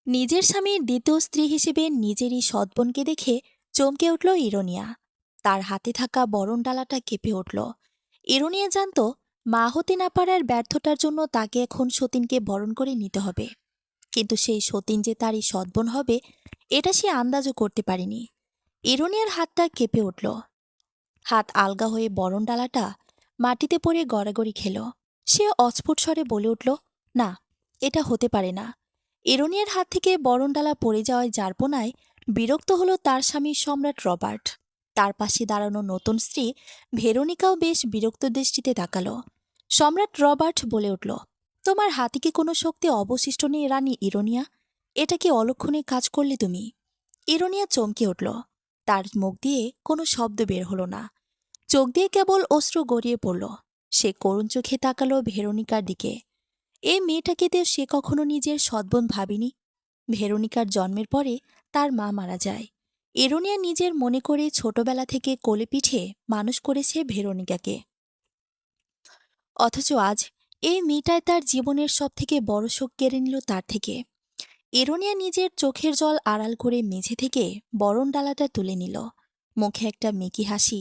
নিজের স্বামীর দ্বিতীয় স্ত্রী হিসেবে নিজেরই সৎবোনকে দেখে চমকে উঠল ইরোনিয়া। তার হাতে থাকা বরণ ডালাটা কেঁপে উঠল। ইরোনিয়া জানত মা হতে না পারার ব্যর্থতার জন্য তাকে এখন সতীনকে বরণ করে নিতে হবে। কিন্তু সেই সতীন যে তারই সৎবোন হবে এটা সে আন্দাজও করতে পারেনি। ইরোনিয়ার হাতটা কেঁপে উঠল। হাত আলগা হয়ে বরণ ডালাটা মাটিতে পড়ে গড়াগড়ি খেল। সে অস্ফুট স্বরে বলে উঠল, না, এটা হতে পারে না। ইরোনিয়ার হাত থেকে বরণডালা পড়ে যাওয়ায় যারপনায় বিরক্ত হলো তার স্বামী সম্রাট রবার্ট। তার পাশে দাঁড়ানো নতুন স্ত্রী ভেরোনিকাও বেশ বিরক্ত দৃষ্টিতে তাকালো। সম্রাট রবার্ট বলে উঠল, তোমার হাতে কি কোনো শক্তি অবশিষ্ট নেই রানী ইরোনিয়া? এটা কি অলক্ষণে কাজ করলে তুমি? ইরোনিয়া চমকে উঠল। তার মুখ দিয়ে কোনো শব্দ বের হলো না। চোখ দিয়ে কেবল অশ্রু গড়িয়ে পড়ল। সে করুণ চোখে তাকালো ভেরোনিকার দিকে। এই মেয়েটাকে তো সে কখনো নিজের সৎবোন ভাবিনি। ভেরোনিকার জন্মের পরে তার মা মারা যায়। এরোনিয়া নিজের মনে করে ছোটবেলা থেকে কোলে পিঠে মানুষ করেছে ভেরোনিকাকে। অথচ আজ এই মেয়েটায় তার জীবনের সবথেকে বড় শোক কেড়ে নিল তার থেকে। এরোনিয়া নিজের চোখের জল আড়াল করে মেঝে থেকে বরণ ডালাটা তুলে নিল। মুখে একটা মেকি হাসি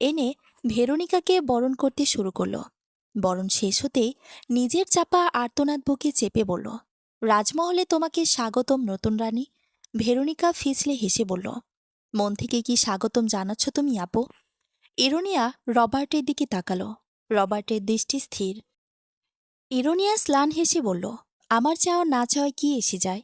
এনে ভেরোনিকাকে বরণ করতে শুরু করল। বরণ শেষ হতেই নিজের চাপা আর্তনাদ বুকে চেপে বলল, রাজমহলে তোমাকে স্বাগতম নতুন রানী। ভেরোনিকা ফিসলে হেসে বলল, মন থেকে কি স্বাগতম জানাচ্ছ তুমি আপু? ইরোনিয়া রবার্টের দিকে তাকালো। রবার্টের দৃষ্টি স্থির। ইরোনিয়া স্লান হেসে বলল, আমার চাওয়া না চাওয়ায় কি এসে যায়?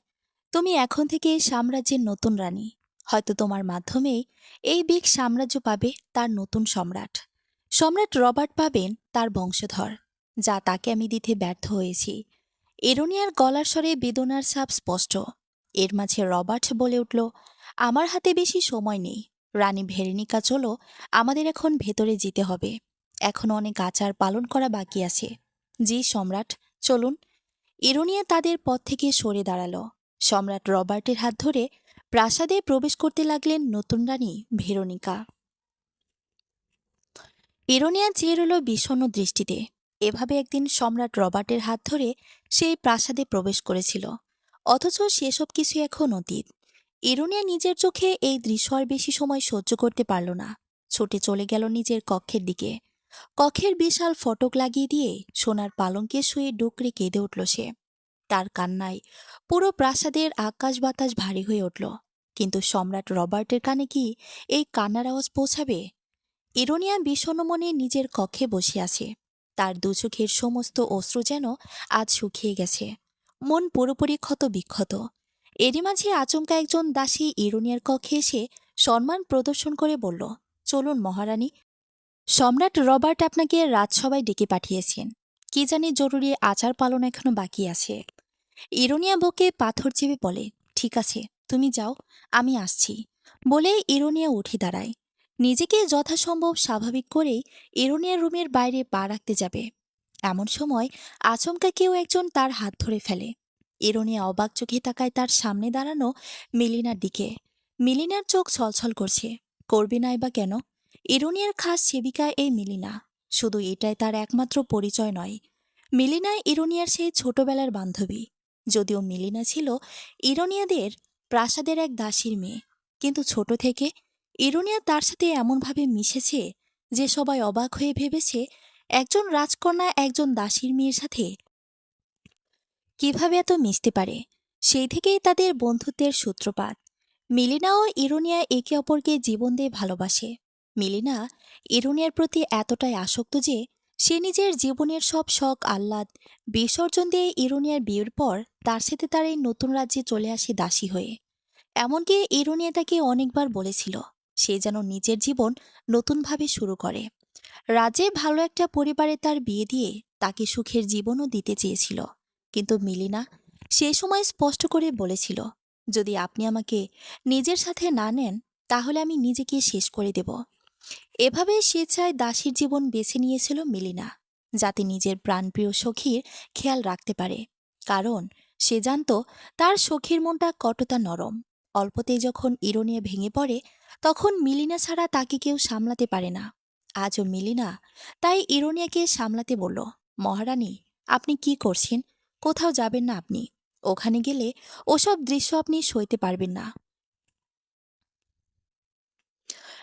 তুমি এখন থেকে এই সাম্রাজ্যের নতুন রানী। হয়তো তোমার মাধ্যমেই এই বিগ সাম্রাজ্য পাবে তার নতুন সম্রাট। সম্রাট রবার্ট পাবেন তার বংশধর, যা তাকে আমি দিতে ব্যর্থ হয়েছি। এরোনিয়ার গলার স্বরে বেদনার ছাপ স্পষ্ট। এর মাঝে রবার্ট বলে উঠল, আমার হাতে বেশি সময় নেই। রানী ভেরেনিকা, চলো, আমাদের এখন ভেতরে যেতে হবে। এখন অনেক আচার পালন করা বাকি আছে। জি সম্রাট, চলুন। ইরোনিয়া তাদের পথ থেকে সরে দাঁড়াল। সম্রাট রবার্টের হাত ধরে প্রাসাদে প্রবেশ করতে লাগলেন নতুন রানী ভেরোনিকা। ইরোনিয়া চেয়ে রইল বিষণ্ণ দৃষ্টিতে। এভাবে একদিন সম্রাট রবার্টের হাত ধরে সেই প্রাসাদে প্রবেশ করেছিল, অথচ সেসব কিছু এখন অতীত। ইরোনিয়া নিজের চোখে এই দৃশ্য আর বেশি সময় সহ্য করতে পারল না। ছুটে চলে গেল নিজের কক্ষের দিকে। কক্ষের বিশাল ফটক লাগিয়ে দিয়ে সোনার পালঙ্কে শুয়ে ডুকরে কেঁদে উঠল সে। তার কান্নায় পুরো প্রাসাদের আকাশ বাতাস ভারী হয়ে উঠল। কিন্তু সম্রাট রবার্টের কানে কি এই কান্নার আওয়াজ পৌঁছাবে? ইরোনিয়া বিষণ্ণ মনে নিজের কক্ষে বসে আছে। তার দু চোখের সমস্ত অশ্রু যেন আজ শুকিয়ে গেছে। মন পুরোপুরি ক্ষত বিক্ষত। এরই মাঝে আচমকা একজন দাসী ইরোনিয়ার কক্ষে এসে সম্মান প্রদর্শন করে বলল, চলুন মহারানী, সম্রাট রবার্ট আপনাকে রাজসভায় ডেকে পাঠিয়েছেন। কি জানি জরুরি আচার পালন এখনো বাকি আছে। ইরোনিয়া বুকে পাথর চেপে বলে, ঠিক আছে, তুমি যাও, আমি আসছি। বলে ইরোনিয়া উঠে দাঁড়ায়। নিজেকে যথাসম্ভব স্বাভাবিক করেই ইরোনিয়ার রুমের বাইরে পা রাখতে যাবে, এমন সময় আচমকা কেউ একজন তার হাত ধরে ফেলে। ইরোনিয়া অবাক চোখে তাকায় তার সামনে দাঁড়ানো মিলিনার দিকে। মিলিনার চোখ ছলছল করছে। করবে নাই বা কেন? ইরোনিয়ার খাস সেবিকা এই মিলিনা। শুধু এটাই তার একমাত্র পরিচয় নয়, মিলিনা ইরোনিয়ার সেই ছোটবেলার বান্ধবী। যদিও মিলিনা ছিল ইরোনিয়াদের প্রাসাদের এক দাসীর মেয়ে, কিন্তু ছোট থেকে ইরোনিয়া তার সাথে এমনভাবে মিশেছে যে সবাই অবাক হয়ে ভেবেছে একজন রাজকন্যা একজন দাসীর মেয়ের সাথে কিভাবে এত মিশতে পারে। সেই থেকেই তাদের বন্ধুত্বের সূত্রপাত। মিলিনা ও ইরোনিয়া একে অপরকে জীবন দিয়ে ভালোবাসে। মিলিনা ইরোনিয়ার প্রতি এতটাই আসক্ত যে সে নিজের জীবনের সব শখ আহ্লাদ বিসর্জন দিয়ে ইরোনিয়ার বিয়ের পর তার সাথে তার এই নতুন রাজ্যে চলে আসে দাসী হয়ে। এমনকি ইরোনিয়া তাকে অনেকবার বলেছিল সে যেন নিজের জীবন নতুনভাবে শুরু করে। রাজে ভালো একটা পরিবারে তার বিয়ে দিয়ে তাকে সুখের জীবনও দিতে চেয়েছিল। কিন্তু মিলিনা সে সময় স্পষ্ট করে বলেছিল, যদি আপনি আমাকে নিজের সাথে না নেন তাহলে আমি নিজেকে শেষ করে দেব। এভাবে স্বেচ্ছায় দাসীর জীবন বেছে নিয়েছিল মিলিনা, যাতে নিজের প্রাণপ্রিয় সখীর খেয়াল রাখতে পারে। কারণ সে জানত তার সখীর মনটা কতটা নরম। অল্পতেই যখন ইরোনিয়া ভেঙে পড়ে তখন মিলিনা ছাড়া তাকে কেউ সামলাতে পারে না। আজও মিলিনা তাই ইরোনিয়াকে সামলাতে বলল, মহারানী, আপনি কি করছেন? কোথাও যাবেন না আপনি। ওখানে গেলে ওসব দৃশ্য আপনি সইতে পারবেন না।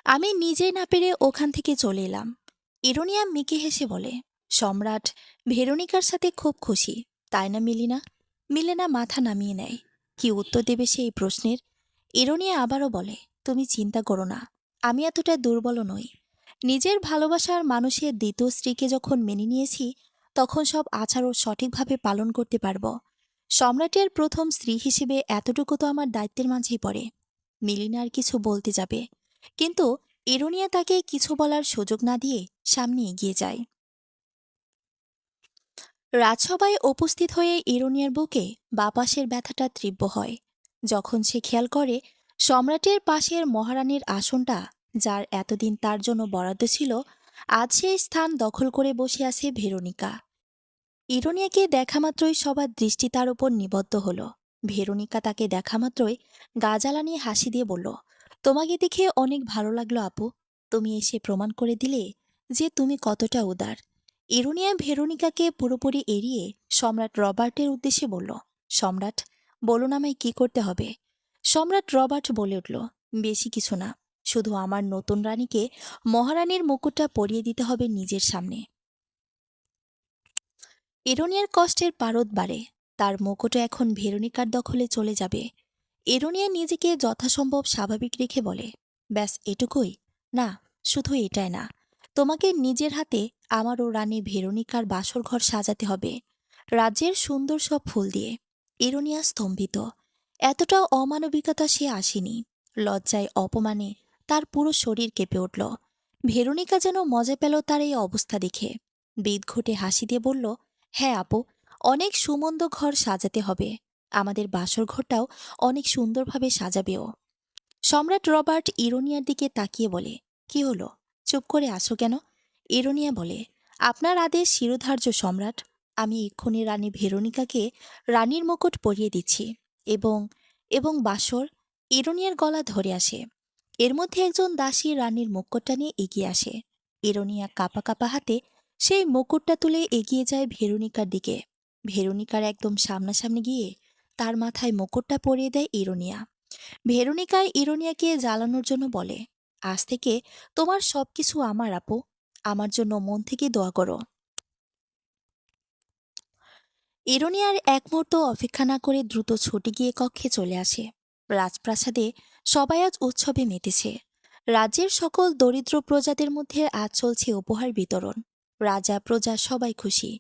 আমি নিজেই না পেরে ওখান থেকে চলে এলাম। ইরোনিয়া মিকে হেসে বলে, সম্রাট ভেরোনিকার সাথে খুব খুশি, তাই না মিলিনা? মিলেনা মাথা নামিয়ে নেয়। কি উত্তর দেবে সেই প্রশ্নের? ইরোনিয়া আবারও বলে, তুমি চিন্তা করো না, আমি এতটা দুর্বল নই। নিজের ভালোবাসার মানুষের দ্বিতীয় স্ত্রীকে যখন মেনে নিয়েছি, তখন সব আচারও সঠিকভাবে পালন করতে পারব। সম্রাটের প্রথম স্ত্রী হিসেবে এতটুকু তো আমার দায়িত্বের মাঝেই পড়ে। মিলিনা আর কিছু বলতে যাবে, কিন্তু ইরোনিয়া তাকে কিছু বলার সুযোগ না দিয়ে সামনে এগিয়ে যায়। রাজসভায় উপস্থিত হয়ে ইরোনিয়ার বুকে বাঁ পাশের ব্যথাটা তীব্র হয় যখন সে খেয়াল করে সম্রাটের পাশের মহারানীর আসনটা, যার এতদিন তার জন্য বরাদ্দ ছিল, আজ সেই স্থান দখল করে বসে আছে ভেরোনিকা। ইরোনিয়াকে দেখামাত্রই সবার দৃষ্টি তার উপর নিবদ্ধ হল। ভেরোনিকা তাকে দেখামাত্রই গা জ্বালানি হাসি দিয়ে বলল, তোমাকে দেখে অনেক ভালো লাগলো আপু। তুমি এসে প্রমাণ করে দিলে যে তুমি কতটা উদার। ইরোনিয়া ভেরোনিকাকে পুরোপুরি এড়িয়ে সম্রাট রবার্টের উদ্দেশ্যে বলল, সম্রাট, বলুন আমায় কি করতে হবে? সম্রাট রবার্ট বলে উঠল, বেশি কিছু না, শুধু আমার নতুন রানীকে মহারানীর মুকুটটা পরিয়ে দিতে হবে নিজের সামনে। ইরোনিয়ার কষ্টের পারদ বাড়ে। তার মুকুটও এখন ভেরোনিকার দখলে চলে যাবে। ইরোনিয়া নিজেকে যথাসম্ভব স্বাভাবিক রেখে বলে, ব্যাস এটুকুই? না, শুধু এটাই না, তোমাকে নিজের হাতে আমার ও রানী ভেরোনিকার বাসর ঘর সাজাতে হবে, রাজ্যের সুন্দর সব ফুল দিয়ে। ইরোনিয়া স্তম্ভিত। এতটাও অমানবিকতা সে আসেনি। লজ্জায় অপমানে তার পুরো শরীর কেঁপে উঠল। ভেরোনিকা যেন মজা পেল তার এই অবস্থা দেখে। বিদঘুটে হাসি দিয়ে বলল, হ্যাঁ আপু, অনেক সুমন্দ ঘর সাজাতে হবে। আমাদের বাসর ঘরটাও অনেক সুন্দরভাবে সাজাবেও। সম্রাট রবার্ট ইরোনিয়ার দিকে তাকিয়ে বলে, কি হলো, চুপ করে আসো কেন? ইরোনিয়া বলে, আপনার আদেশ শিরোধার্য সম্রাট। আমি এক্ষুনি রানী ভেরোনিকাকে রানীর মুকুট পরিয়ে দিচ্ছি। এবং এবং বাসর। ইরোনিয়ার গলা ধরে আসে। এর মধ্যে একজন দাসী রানীর মুকুটটা নিয়ে এগিয়ে আসে। ইরোনিয়া কাঁপা কাঁপা হাতে সেই মুকুটটা তুলে এগিয়ে যায় ভেরোনিকার দিকে। ভেরোনিকার একদম সামনাসামনি গিয়ে তার মাথায় মুকুটটা পরিয়ে দেয় ইরোনিয়া। ভেরোনিকা ইরোনিয়াকে জ্বালানোর জন্য বলে, আজ থেকে তোমার সবকিছু আমার আপু, আমার জন্য মন থেকে দোয়া করো। ইরোনিয়ার এক মুহূর্ত অপেক্ষা না করে দ্রুত ছুটে গিয়ে কক্ষে চলে আসে। রাজপ্রাসাদে সবাই আজ উৎসবে মেতেছে। রাজ্যের সকল দরিদ্র প্রজাদের মধ্যে আজ চলছে উপহার বিতরণ। রাজা প্রজা সবাই খুশি।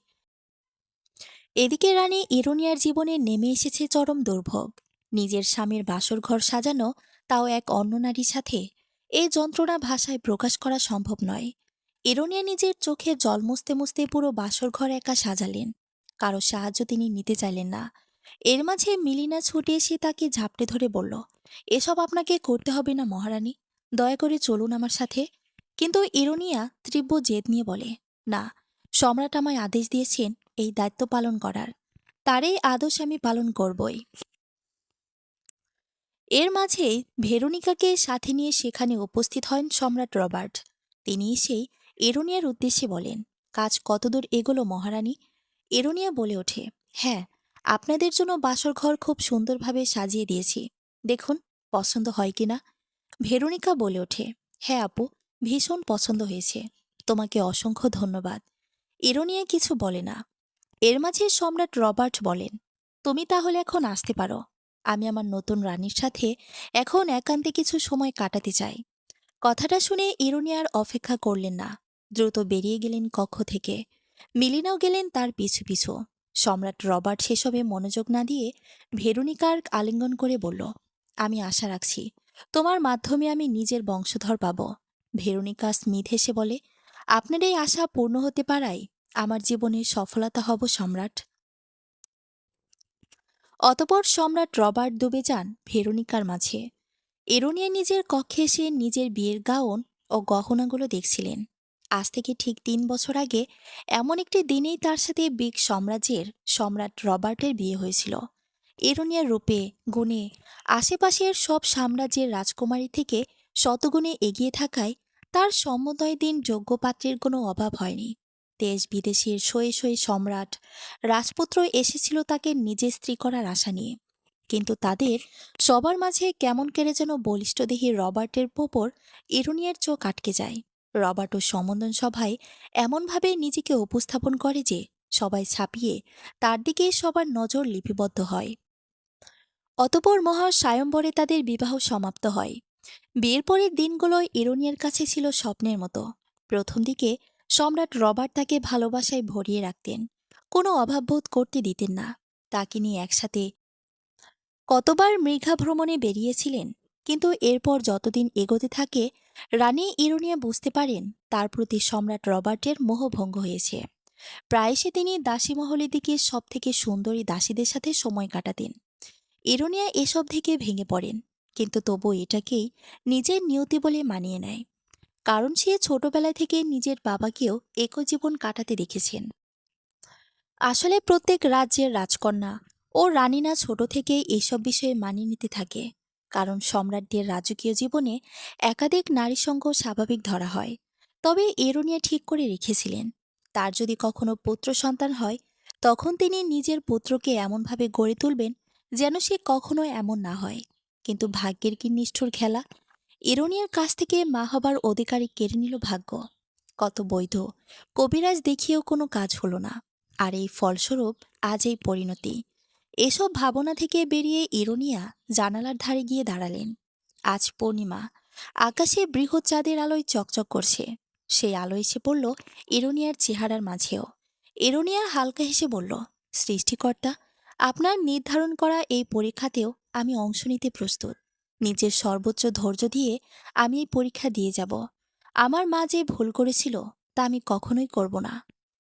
এদিকে রানী ইরোনিয়ার জীবনে নেমে এসেছে চরম দুর্ভোগ। নিজের স্বামীর বাসর ঘর সাজানো, তাও এক অন্য নারীর সাথে। এই যন্ত্রণা ভাষায় প্রকাশ করা সম্ভব নয়। ইরোনিয়া নিজের চোখে জল মুছতে মুছতে পুরো বাসর ঘর একা সাজালেন। কারো সাহায্য তিনি নিতে চাইলেন না। এর মাঝে মিলিনা ছুটে এসে তাকে ঝাপটে ধরে বলল, এসব আপনাকে করতে হবে না মহারানী, দয়া করে চলুন আমার সাথে। কিন্তু ইরোনিয়া তীব্র জেদ নিয়ে বলে, না, সম্রাট আমায় আদেশ দিয়েছেন এই দায়িত্ব পালন করার, তার এই আদেশ আমি পালন করবই। এর মাঝেই ভেরোনিকাকে সাথে নিয়ে সেখানে উপস্থিত হন সম্রাট রবার্ট। তিনি এসেই এরোনিয়ার উদ্দেশ্যে বলেন, কাজ কতদূর এগোলো মহারানী? এরোনিয়া বলে ওঠে, হ্যাঁ, আপনাদের জন্য বাসর ঘর খুব সুন্দরভাবে সাজিয়ে দিয়েছি, দেখুন পছন্দ হয় কিনা। ভেরোনিকা বলে ওঠে, হ্যাঁ আপু, ভীষণ পছন্দ হয়েছে, তোমাকে অসংখ্য ধন্যবাদ। এরোনিয়া কিছু বলে না। এর মাঝে সম্রাট রবার্ট বলেন, তুমি তাহলে এখন আসতে পারো। আমি আমার নতুন রানীর সাথে এখন একান্তে কিছু সময় কাটাতে চাই। কথাটা শুনে ইরোনিয়া আর অপেক্ষা করলেন না। দ্রুত বেরিয়ে গেলেন কক্ষ থেকে। মিলিনাও গেলেন তার পিছু পিছু। সম্রাট রবার্ট সেসবে মনোযোগ না দিয়ে ভেরোনিকার আলিঙ্গন করে বলল, আমি আশা রাখছি তোমার মাধ্যমে আমি নিজের বংশধর পাব। ভেরোনিকা স্মিথ হেসে বলে, আপনার এই আশা পূর্ণ হতে পারায় আমার জীবনে সফলতা হব সম্রাট। অতপর সম্রাট রবার্ট ডুবে যান ভেরোনিকার মাঝে। এরোনিয়া নিজের কক্ষে এসে নিজের বিয়ের গাউন ও গহনাগুলো দেখছিলেন। আজ থেকে ঠিক 3 বছর আগে এমন একটি দিনেই তার সাথে বিগ সাম্রাজ্যের সম্রাট রবার্টের বিয়ে হয়েছিল। এরোনিয়ার রূপে, গুণে আশেপাশের সব সাম্রাজ্যের রাজকুমারী থেকে শতগুণে এগিয়ে থাকায় তার সমুদয় দিন যোগ্য পাত্রের কোনো অভাব হয়নি। দেশ বিদেশের শয়ে শয়ে সম্রাট রাজপুত্র এসেছিল তাকে নিজের স্ত্রী করার আশা নিয়ে। কিন্তু তাদের সবার মাঝে কেমন করে যেন বলিষ্ঠদেহী রবার্টের ওপর ইরোনিয়ার চোখ আটকে যায়। রবার্ট ও সম্বোধন সভায় এমনভাবে নিজেকে উপস্থাপন করে যে সবাই ছাপিয়ে তার দিকে সবার নজর লিপিবদ্ধ হয়। অতঃপর মহা সায়ম্বরে তাদের বিবাহ সমাপ্ত হয়। বিয়ের পরের দিনগুলো ইরোনিয়ার কাছে ছিল স্বপ্নের মতো। প্রথম দিকে সম্রাট রবার্ট তাকে ভালোবাসায় ভরিয়ে রাখতেন, কোনো অভাববোধ করতে দিতেন না। তাকে নিয়ে একসাথে কতবার মৃগা ভ্রমণে বেরিয়েছিলেন। কিন্তু এরপর যতদিন এগোতে থাকে, রানী ইরোনিয়া বুঝতে পারেন তার প্রতি সম্রাট রবার্টের মোহভঙ্গ হয়েছে। প্রায়শই তিনি দাসীমহলের দিকে সবথেকে সুন্দরী দাসীদের সাথে সময় কাটাতেন। ইরোনিয়া এসব থেকে ভেঙে পড়েন, কিন্তু তবু এটাকেই নিজের নিয়তি বলে মানিয়ে নেয়। কারণ সে ছোটবেলা থেকে নিজের বাবাকেও একই জীবন কাটাতে দেখেছেন। আসলে প্রত্যেক রাজ্যের রাজকন্যা ও রানীরা ছোট থেকেই এইসব বিষয়ে মানিয়ে নিতে থাকে। কারণ সম্রাটদের রাজকীয় জীবনে একাধিক নারী সঙ্গ স্বাভাবিক ধরা হয়। তবে এরোনিয়া ঠিক করে রেখেছিলেন, তার যদি কখনো পুত্র সন্তান হয়, তখন তিনি নিজের পুত্রকে এমনভাবে গড়ে তুলবেন যেন সে কখনো এমন না হয়। কিন্তু ভাগ্যের কি নিষ্ঠুর খেলা! ইরোনিয়ার কাছ থেকে মা হবার অধিকারী কেড়ে নিল ভাগ্য। কত বৈধ কবিরাজ দেখিয়েও কোনো কাজ হলো না। আর এই ফলস্বরূপ আজ এই পরিণতি। এসব ভাবনা থেকে বেরিয়ে ইরোনিয়া জানালার ধারে গিয়ে দাঁড়ালেন। আজ পূর্ণিমা, আকাশে বৃহৎ চাঁদের আলোয় চকচক করছে। সেই আলো এসে পড়ল ইরোনিয়ার চেহারার মাঝেও। ইরোনিয়া হালকা হেসে বলল, সৃষ্টিকর্তা, আপনার নির্ধারণ করা এই পরীক্ষাতেও আমি অংশ নিতে প্রস্তুত। নিজের সর্বোচ্চ ধৈর্য দিয়ে আমি এই পরীক্ষা দিয়ে যাব। আমার মা যে ভুল করেছিল তা আমি কখনোই করব না।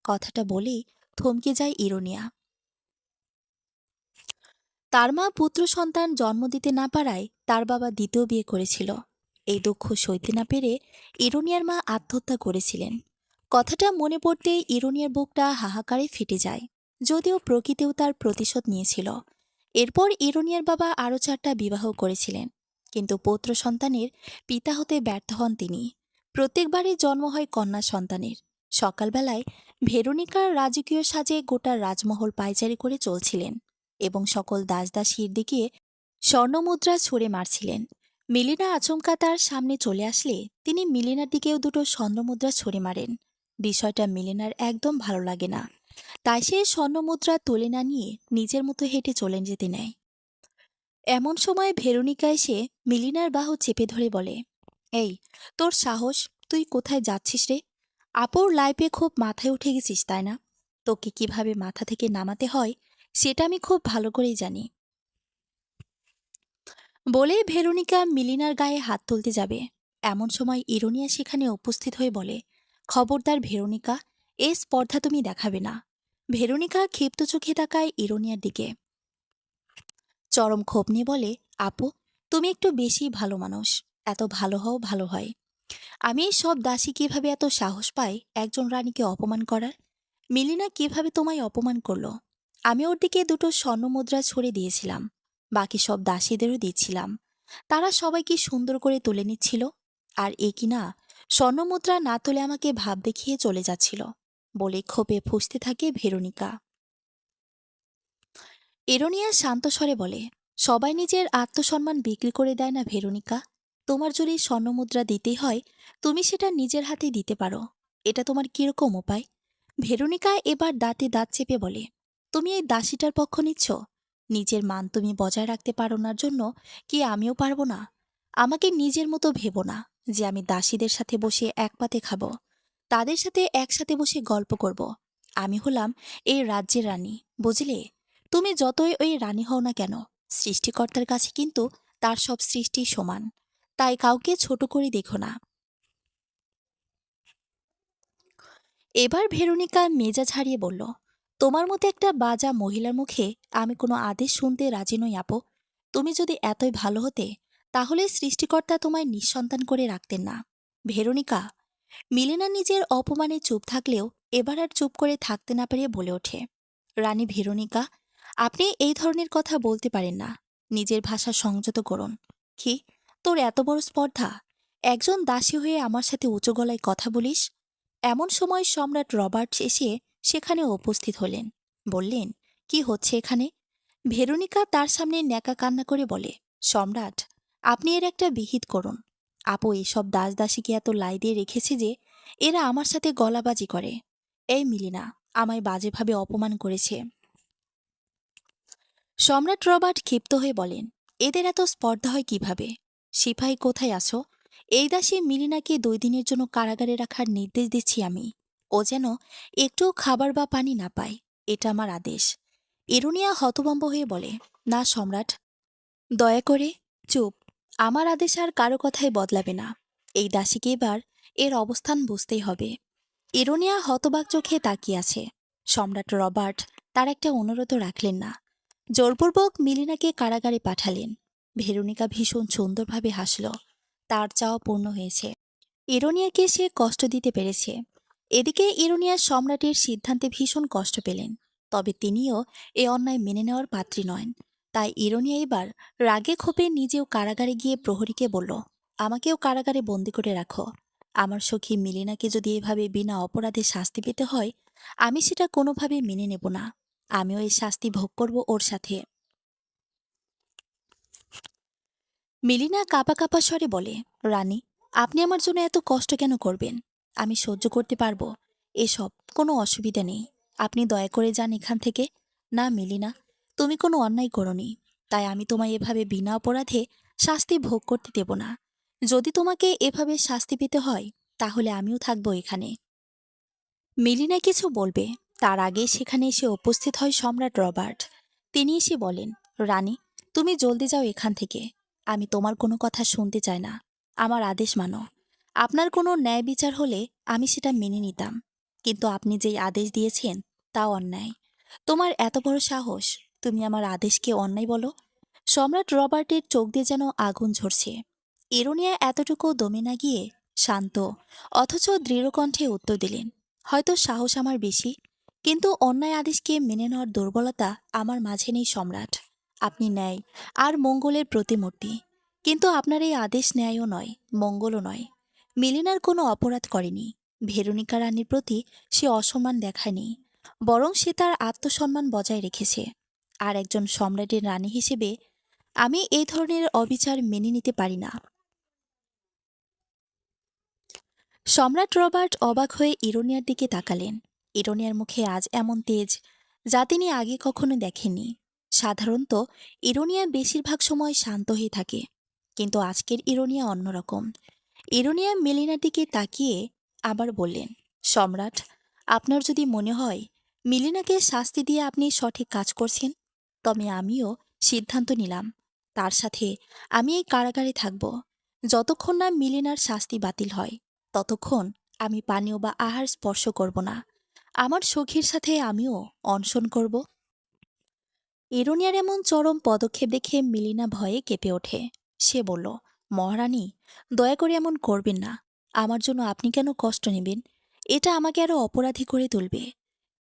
কথাটা বলেই থমকে যায় ইরোনিয়া। তার মা পুত্র সন্তান জন্ম দিতে না পারায় তার বাবা দ্বিতীয় বিয়ে করেছিল। এই দুঃখ সইতে না পেরে ইরোনিয়ার মা আত্মহত্যা করেছিলেন। কথাটা মনে পড়তেই ইরোনিয়ার বুকটা হাহাকারে ফেটে যায়। যদিও প্রকৃতিও তার প্রতিশোধ নিয়েছিল। এরপর ইরোনিয়ার বাবা আরও 4টা বিবাহ করেছিলেন, কিন্তু পুত্র সন্তানের পিতা হতে ব্যর্থ হন তিনি। প্রত্যেকবারই জন্ম হয় কন্যা সন্তানের। সকালবেলায় ভেরোনিকার রাজকীয় সাজে গোটা রাজমহল পায়চারি করে চলছিলেন এবং সকল দাসদাসীর দিকে স্বর্ণমুদ্রা ছুঁড়ে মারছিলেন। মিলিনা আচমকা তার সামনে চলে আসলে তিনি মিলিনার দিকেও দুটো স্বর্ণমুদ্রা ছুঁড়ে মারেন। বিষয়টা মিলিনার একদম ভালো লাগে না, তাই সে স্বর্ণমুদ্রা তুলে না নিয়ে নিজের মতো হেঁটে চলে যেতে নেয়। এমন সময় ভেরোনিকা এসে মিলিনার বাহু চেপে ধরে বলে, এই, তোর সাহস! তুই কোথায় যাচ্ছিস রে? আপুর লাইফে খুব মাথায় উঠে গেছিস, তাই না? তোকে কিভাবে মাথা থেকে নামাতে হয় সেটা আমি খুব ভালো করেই জানি। বলে ভেরোনিকা মিলিনার গায়ে হাত তুলতে যাবে। এমন সময় ইরোনিয়া সেখানে উপস্থিত হয়ে বলে, খবরদার ভেরোনিকা, এ স্পর্ধা তুমি দেখাবে না। ভেরোনিকা ক্ষিপ্ত চোখে তাকায় ইরোনিয়ার দিকে, চরম ক্ষোভ নিয়ে বলে, আপু, তুমি একটু বেশি ভালো মানুষ। এত ভালো হও ভালো হয়। আমি এই সব দাসী কিভাবে এত সাহস পাই একজন রানীকে অপমান করার? মিলিনা কিভাবে তোমায় অপমান করলো? আমি ওর দিকে দুটো স্বর্ণমুদ্রা ছড়ে দিয়েছিলাম, বাকি সব দাসীদেরও দিচ্ছিলাম। তারা সবাই কি সুন্দর করে তুলে নিচ্ছিল। আর এ কিনা স্বর্ণমুদ্রা না তুলে আমাকে ভাব দেখিয়ে চলে যাচ্ছিল। বলে ক্ষোভে ফুঁসতে থাকে ভেরোনিকা। এরোনিয়া শান্ত স্বরে বলে, সবাই নিজের আত্মসম্মান বিক্রি করে দেয় না ভেরোনিকা। তোমার যদি স্বর্ণমুদ্রা দিতেই হয়, তুমি সেটা নিজের হাতেই দিতে পারো। এটা তোমার কিরকম উপায়? ভেরোনিকা এবার দাঁতে দাঁত চেপে বলে, তুমি এই দাসীটার পক্ষ নিচ্ছ? নিজের মান তুমি বজায় রাখতে পারো না জন্য কি আমিও পারবো না? আমাকে নিজের মতো ভেবো না যে আমি দাসীদের সাথে বসে এক পাতে খাবো, তাদের সাথে একসাথে বসে গল্প করব। আমি হলাম এই রাজ্যের রানী, বুঝলে? তুমি যতই ওই রানী হও না কেন, সৃষ্টিকর্তার কাছে কিন্তু তার সব সৃষ্টি সমান। তাই কাউকে ছোট করে দেখো না। এবার ভেরোনিকা মেজাজ হারিয়ে বলল, তোমার মতো একটা বাজা মহিলার মুখে আমি কোনো আদেশ শুনতে রাজি নই আপু। তুমি যদি এতই ভালো হতে, তাহলে সৃষ্টিকর্তা তোমায় নিঃসন্তান করে রাখতেন না। ভেরোনিকা, মিলেনা নিজের অপমানে চুপ থাকলেও এবার আর চুপ করে থাকতে না পেরে বলে ওঠে, রানী ভেরোনিকা, আপনি এই ধরনের কথা বলতে পারেন না। নিজের ভাষা সংযত করুন। কি, তোর এত বড় স্পর্ধা! একজন দাসী হয়ে আমার সাথে উঁচু গলায় কথা বলিস? এমন সময় সম্রাট রবার্টস এসে সেখানে উপস্থিত হলেন। বললেন, কি হচ্ছে এখানে? ভেরোনিকা তার সামনে ন্যাকা কান্না করে বলে, সম্রাট, আপনি এর একটা বিহিত করুন। আপু এসব দাসদাসীকে এত লাই দিয়ে রেখেছে যে এরা আমার সাথে গলাবাজি করে। এই মিলিনা আমায় বাজেভাবে অপমান করেছে। সম্রাট রবার্ট ক্ষিপ্ত হয়ে বলেন, এদের এত স্পর্ধা হয় কিভাবে? সিপাহী কোথায় আছো? এই দাসী মিলিনাকে 2 দিনের জন্য কারাগারে রাখার নির্দেশ দিচ্ছি আমি। ও যেন একটু খাবার বা পানি না পায়, এটা আমার আদেশ। ইরুনিয়া হতভম্ব হয়ে বলে, না সম্রাট, দয়া করে চুপ। আমার আদেশ আর কারো কথাই বদলাবে না। এই দাসীকে এবার এর অবস্থান বুঝতেই হবে। ইরোনিয়া হতবাক চোখে তাকিয়ে আছে। সম্রাট রবার্ট তার একটা অনুরোধ রাখলেন না। জোরপূর্বক মিলিনাকে কারাগারে পাঠালেন। ভেরোনিকা ভীষণ সুন্দরভাবে হাসল। তার চাওয়া পূর্ণ হয়েছে। ইরোনিয়াকে সে কষ্ট দিতে পেরেছে। এদিকে ইরোনিয়া সম্রাটের সিদ্ধান্তে ভীষণ কষ্ট পেলেন। তবে তিনিও এ অন্যায় মেনে নেওয়ার পাত্রী নয়। তাই ইরোনিয়া এবার রাগে ক্ষোভে নিজেও কারাগারে গিয়ে প্রহরীকে বলল, আমাকেও কারাগারে বন্দি করে রাখো। আমার সখী মিলিনাকে যদি এভাবে বিনা অপরাধে শাস্তি পেতে হয়, আমি সেটা কোনোভাবে মেনে নেব না। আমিও এই শাস্তি ভোগ করব ওর সাথে। মিলিনা কাঁপা কাঁপা স্বরে বলে, রানী, আপনি আমার জন্য এত কষ্ট কেন করবেন? আমি সহ্য করতে পারবো এসব, কোনো অসুবিধা নেই। আপনি দয়া করে যান এখান থেকে। না মিলিনা, তুমি কোনো অন্যায় করনি, তাই আমি তোমায় এভাবে বিনা অপরাধে শাস্তি ভোগ করতে দেব না। যদি তোমাকে এভাবে শাস্তি পেতে হয়, তাহলে আমিও থাকবো এখানে। মিলিনা কিছু বলবে তার আগে সেখানে এসে উপস্থিত হয় সম্রাট রবার্ট। তিনি এসে বলেন, রানী, তুমি জলদি যাও এখান থেকে। আমি তোমার কোনো কথা শুনতে চাই না। আমার আদেশ মানো। আপনার কোনো ন্যায় বিচার হলে আমি সেটা মেনে নিতাম, কিন্তু আপনি যেই আদেশ দিয়েছেন তা অন্যায়। তোমার এত বড় সাহস, তুমি আমার আদেশকে অন্যায় বলো? সম্রাট রবার্টের চোখ দিয়ে যেন আগুন ঝরছে। ইরোনিয়া এতটুকু দমে না গিয়ে শান্ত অথচ দৃঢ় কণ্ঠে উত্তর দিলেন, হয়তো সাহস আমার বেশি, কিন্তু অন্যায় আদেশকে মেনে নেওয়ার দুর্বলতা আমার মাঝে নেই সম্রাট। আপনি ন্যায় আর মঙ্গলের প্রতিমূর্তি, কিন্তু আপনার এই আদেশ ন্যায়ও নয়, মঙ্গলও নয়। মিলিনার কোনো অপরাধ করেনি। ভেরোনিকা রানীর প্রতি সে অসম্মান দেখায়নি, বরং সে তার আত্মসম্মান বজায় রেখেছে। আর একজন সম্রাটের রানী হিসেবে আমি এই ধরনের অবিচার মেনে নিতে পারি না। সম্রাট রবার্ট অবাক হয়ে ইরোনিয়ার দিকে তাকালেন। ইরোনিয়ার মুখে আজ এমন তেজ যা তিনি আগে কখনো দেখেননি। সাধারণত ইরোনিয়া বেশিরভাগ সময় শান্ত হয়ে থাকে, কিন্তু আজকের ইরোনিয়া অন্যরকম। ইরোনিয়া মেলিনার দিকে তাকিয়ে আবার বললেন, সম্রাট, আপনার যদি মনে হয় মিলিনাকে শাস্তি দিয়ে আপনি সঠিক কাজ করছেন, তবে আমিও সিদ্ধান্ত নিলাম তার সাথে আমি এই কারাগারে থাকব। যতক্ষণ না মিলিনার শাস্তি বাতিল হয়, ততক্ষণ আমি পানীয় বা আহার স্পর্শ করব না। আমার সখীর সাথে আমিও অনশন করব। ইরোনিয়ার এমন চরম পদক্ষেপ দেখে মিলিনা ভয়ে কেঁপে ওঠে। সে বলল, মহারানী, দয়া করে এমন করবেন না। আমার জন্য আপনি কেন কষ্ট নেবেন? এটা আমাকে আরো অপরাধী করে তুলবে।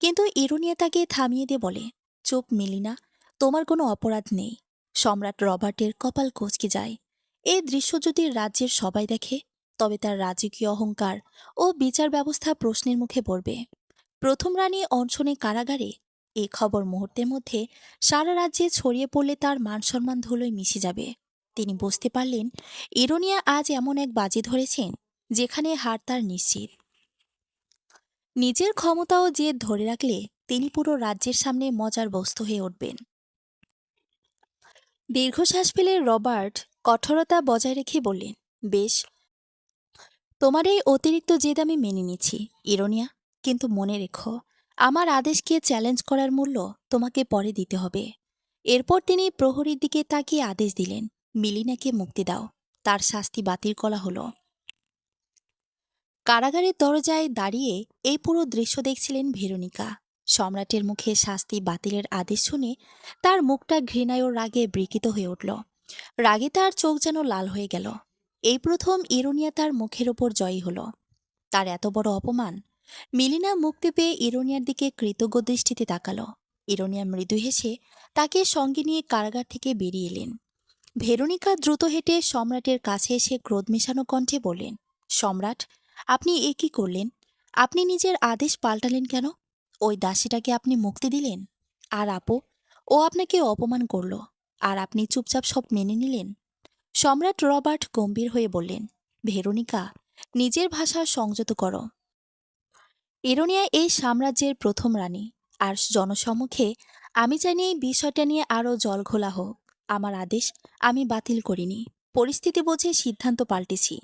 কিন্তু ইরোনিয়া তাকে থামিয়ে দিয়ে বলে, চুপ মিলিনা, তোমার কোনো অপরাধ নেই। সম্রাট রবার্টের কপাল কুঁচকে যায়। এই দৃশ্য যদি রাজ্যের সবাই দেখে, তবে তার রাজকীয় অহংকার ও বিচার ব্যবস্থা প্রশ্নের মুখে পড়বে। প্রথম রানী অনশনে কারাগারে, এই খবর মুহূর্তের মধ্যে সারা রাজ্যে ছড়িয়ে পড়লে তার মান সম্মান ধুলোয় মিশে যাবে। তিনি বুঝতে পারলেন ইরোনিয়া আজ এমন এক বাজি ধরেছেন যেখানে হার তার নিশ্চিত। নিজের ক্ষমতাও জেদ ধরে রাখলে তিনি পুরো রাজ্যের সামনে মজার বস্তু হয়ে উঠবেন। দীর্ঘশ্বাস ফেলে রবার্ট কঠোরতা বজায় রেখে বললেন, বেশ, তোমার এই অতিরিক্ত জেদ আমি মেনে নিচ্ছি ইরোনিয়া, কিন্তু মনে রেখো, আমার আদেশকে চ্যালেঞ্জ করার মূল্য তোমাকে পরে দিতে হবে। এরপর তিনি প্রহরীর দিকে তাকিয়ে আদেশ দিলেন, মিলিনাকে মুক্তি দাও। তার শাস্তি বাতিল করা হলো। কারাগারের দরজায় দাঁড়িয়ে এই পুরো দৃশ্য দেখছিলেন ভেরোনিকা। সম্রাটের মুখে শাস্তি বাতিলের আদেশ শুনে তার মুখটা ঘৃণায় ও রাগে বিকৃত হয়ে উঠল। রাগে তার চোখ যেন লাল হয়ে গেল। এই প্রথম ইরোনিয়া তার মুখের ওপর জয়ী হল। তার এত বড় অপমান! মিলিনা মুক্তি পেয়ে ইরোনিয়ার দিকে কৃতজ্ঞ দৃষ্টিতে তাকালো। ইরোনিয়া মৃদু হেসে তাকে সঙ্গে নিয়ে কারাগার থেকে বেরিয়ে এলেন। ভেরোনিকা দ্রুত হেঁটে সম্রাটের কাছে এসে ক্রোধ মেশানো কণ্ঠে বললেন, সম্রাট, আপনি এ কি করলেন? আপনি নিজের আদেশ পাল্টালেন কেন? ওই দাসীটাকে আপনি মুক্তি দিলেন। আর আপু, ও আপনাকে অপমান করল, আর আপনি চুপচাপ সব মেনে নিলেন। সম্রাট রবার্ট গম্ভীর হয়ে বললেন, ভেরোনিকা, নিজের ভাষা সংযত করো। ইরোনিয়া এই সাম্রাজ্যের প্রথম রানী, আর জনসম্মুখে আমি জানি এই বিষয়টা নিয়ে আরও জলঘোলা হোক। আমার আদেশ আমি বাতিল করিনি, পরিস্থিতি বুঝে সিদ্ধান্ত পাল্টেছি।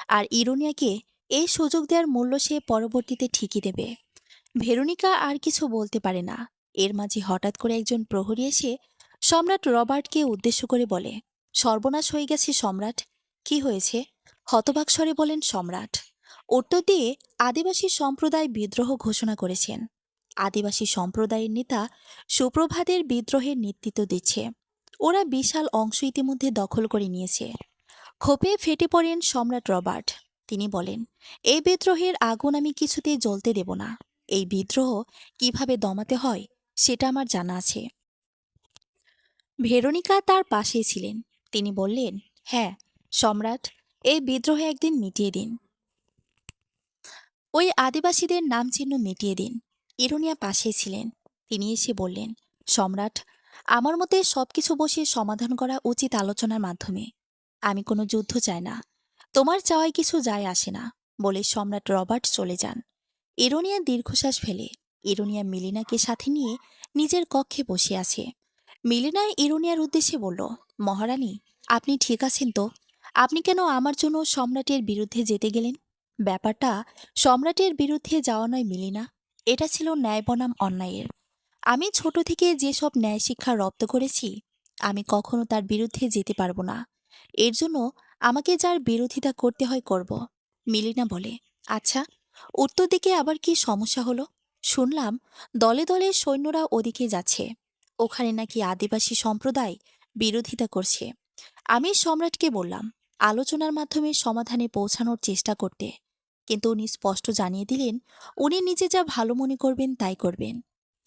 আর ইরোনিয়াকে এই সুযোগ দেওয়ার মূল্য সে পরবর্তীতে ঠিকই দেবে। ভেরোনিকা আর কিছু বলতে পারে না। এর মাঝে হঠাৎ করে একজন প্রহরী এসে সম্রাট রবার্টকে উদ্দেশ্য করে বলে, সর্বনাশ হয়ে গেছে সম্রাট। কি হয়েছে? হতবাক স্বরে বলেন সম্রাট। উত্তর দিয়ে আদিবাসী সম্প্রদায় বিদ্রোহ ঘোষণা করেছেন। আদিবাসী সম্প্রদায়ের নেতা সুপ্রভাতের বিদ্রোহের নেতৃত্ব দিচ্ছে। ওরা বিশাল অংশ ইতিমধ্যে দখল করে নিয়েছে। ক্ষোভে ফেটে পড়েন সম্রাট রবার্ট। তিনি বলেন, এই বিদ্রোহের আগুন আমি কিছুতেই জ্বলতে দেব না। এই বিদ্রোহ কিভাবে দমাতে হয় সেটা আমার জানা আছে। ভেরোনিকা তার পাশেই ছিলেন। তিনি বললেন, হ্যাঁ সম্রাট, এই বিদ্রোহ একদিন মিটিয়ে দিন। ওই আদিবাসীদের নাম চিহ্ন মিটিয়ে দিন। ইরোনিয়া পাশেই ছিলেন। তিনি এসে বললেন, সম্রাট, আমার মতে সবকিছু বসে সমাধান করা উচিত আলোচনার মাধ্যমে। আমি কোনো যুদ্ধ চাই না। তোমার চাওয়ায় কিছু যায় আসে না, বলে সম্রাট রবার্ট চলে যান। ইরোনিয়া দীর্ঘশ্বাস ফেলে। ইরোনিয়া মিলিনাকে সাথে নিয়ে নিজের কক্ষে বসে আছে। মিলিনা ইরোনিয়ার উদ্দেশ্যে বলল, মহারানী, আপনি ঠিক আছেন তো? আপনি কেন আমার জন্য সম্রাটের বিরুদ্ধে যেতে গেলেন? ব্যাপারটা সম্রাটের বিরুদ্ধে যাওয়া নয় মিলিনা, এটা ছিল ন্যায় বনাম অন্যায়ের। আমি ছোট থেকে যেসব ন্যায় শিক্ষা রপ্ত করেছি, আমি কখনো তার বিরুদ্ধে যেতে পারবো না। এর জন্য আমাকে যার বিরোধিতা করতে হয় করব। মিলিনা বলে, আচ্ছা, উত্তর দিকে আবার কি সমস্যা হলো? শুনলাম দলে দলে সৈন্যরা ওদিকে যাচ্ছে। ওখানে নাকি আদিবাসী সম্প্রদায় বিরোধিতা করছে। আমি সম্রাটকে বললাম আলোচনার মাধ্যমে সমাধানে পৌঁছানোর চেষ্টা করতে, কিন্তু উনি স্পষ্ট জানিয়ে দিলেন উনি নিজে যা ভালো মনে করবেন তাই করবেন।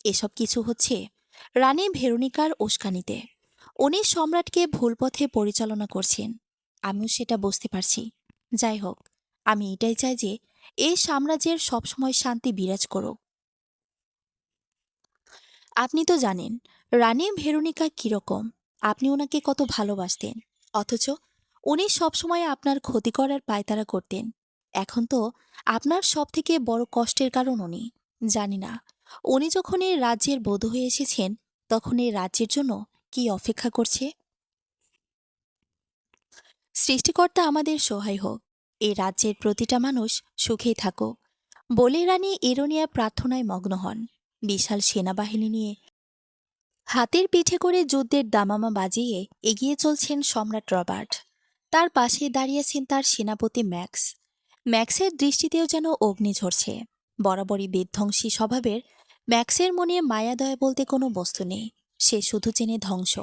এসব কিছু হচ্ছে রানী ভেরোনিকার উস্কানিতে। উনি সম্রাটকে ভুল পথে পরিচালনা করছেন। আমিও সেটা বুঝতে পারছি। যাই হোক, আমি এটাই চাই যে এই সাম্রাজ্যের সবসময় শান্তি বিরাজ করুক। আপনি তো জানেন রানী ভেরোনিকা কিরকম। আপনি ওনাকে কত ভালোবাসতেন, অথচ উনি সবসময় আপনার ক্ষতি করার পায়তারা করতেন। এখন তো আপনার সবথেকে বড় কষ্টের কারণ উনি। জানি না উনি যখন এই রাজ্যের বধূ হয়ে এসেছেন তখন এই রাজ্যের জন্য কি অপেক্ষা করছে। সৃষ্টিকর্তা আমাদের সহায় হোক, এই রাজ্যের প্রতিটা মানুষ সুখেই থাকুক, বলে রানী ইরোনিয়া প্রার্থনায় মগ্ন হন। বিশাল সেনাবাহিনী নিয়ে হাতের পিঠে করে যুদ্ধের দামামা বাজিয়ে এগিয়ে চলছেন সম্রাট রবার্ট। তার পাশে দাঁড়িয়েছেন তার সেনাপতি ম্যাক্স। ম্যাক্সের দৃষ্টিতেও যেন অগ্নি ঝরছে। বরাবরই বিধ্বংসী স্বভাবের ম্যাক্সের মনে মায়াদয়া বলতে কোনো বস্তু নেই। সে শুধু চেনে ধ্বংস।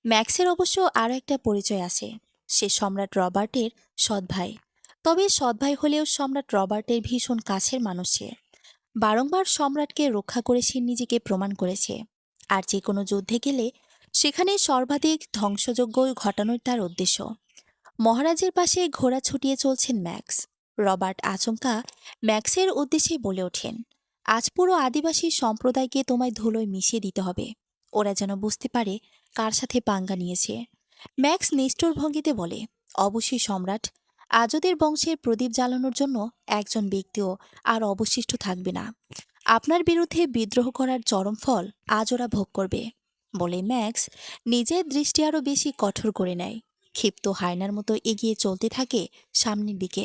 ম্যাক্সের অবশ্য আরও একটা পরিচয় আছে। সে সম্রাট রবার্টের সৎ ভাই। তবে সৎ ভাই হলেও সম্রাট রবার্টের ভীষণ কাছের মানুষ সে। বারংবার সম্রাটকে রক্ষা করে সে নিজেকে প্রমাণ করেছে। আর যে কোনো যুদ্ধে গেলে সেখানে সর্বাধিক ধ্বংসযজ্ঞ ঘটানোর তার উদ্দেশ্য। মহারাজের পাশে ঘোড়া ছুটিয়ে চলছেন ম্যাক্স। রবার্ট আচমকা ম্যাক্সের উদ্দেশ্যে বলে ওঠেন, আজ পুরো আদিবাসী সম্প্রদায়কে তোমায় ধুলোয় মিশিয়ে দিতে হবে। ওরা যেন বুঝতে পারে কার সাথে পাঙ্গা নিয়েছে। ম্যাক্স নিষ্ঠুর ভঙ্গিতে বলে, অবশ্যই সম্রাট, আজ ওদের বংশের প্রদীপ জ্বালানোর জন্য একজন ব্যক্তিও আর অবশিষ্ট থাকবে না। আপনার বিরুদ্ধে বিদ্রোহ করার চরম ফল আজ ওরা ভোগ করবে। বলে ম্যাক্স নিজের দৃষ্টি আরও বেশি কঠোর করে নেয়। ক্ষিপ্ত হায়নার মতো এগিয়ে চলতে থাকে সামনের দিকে।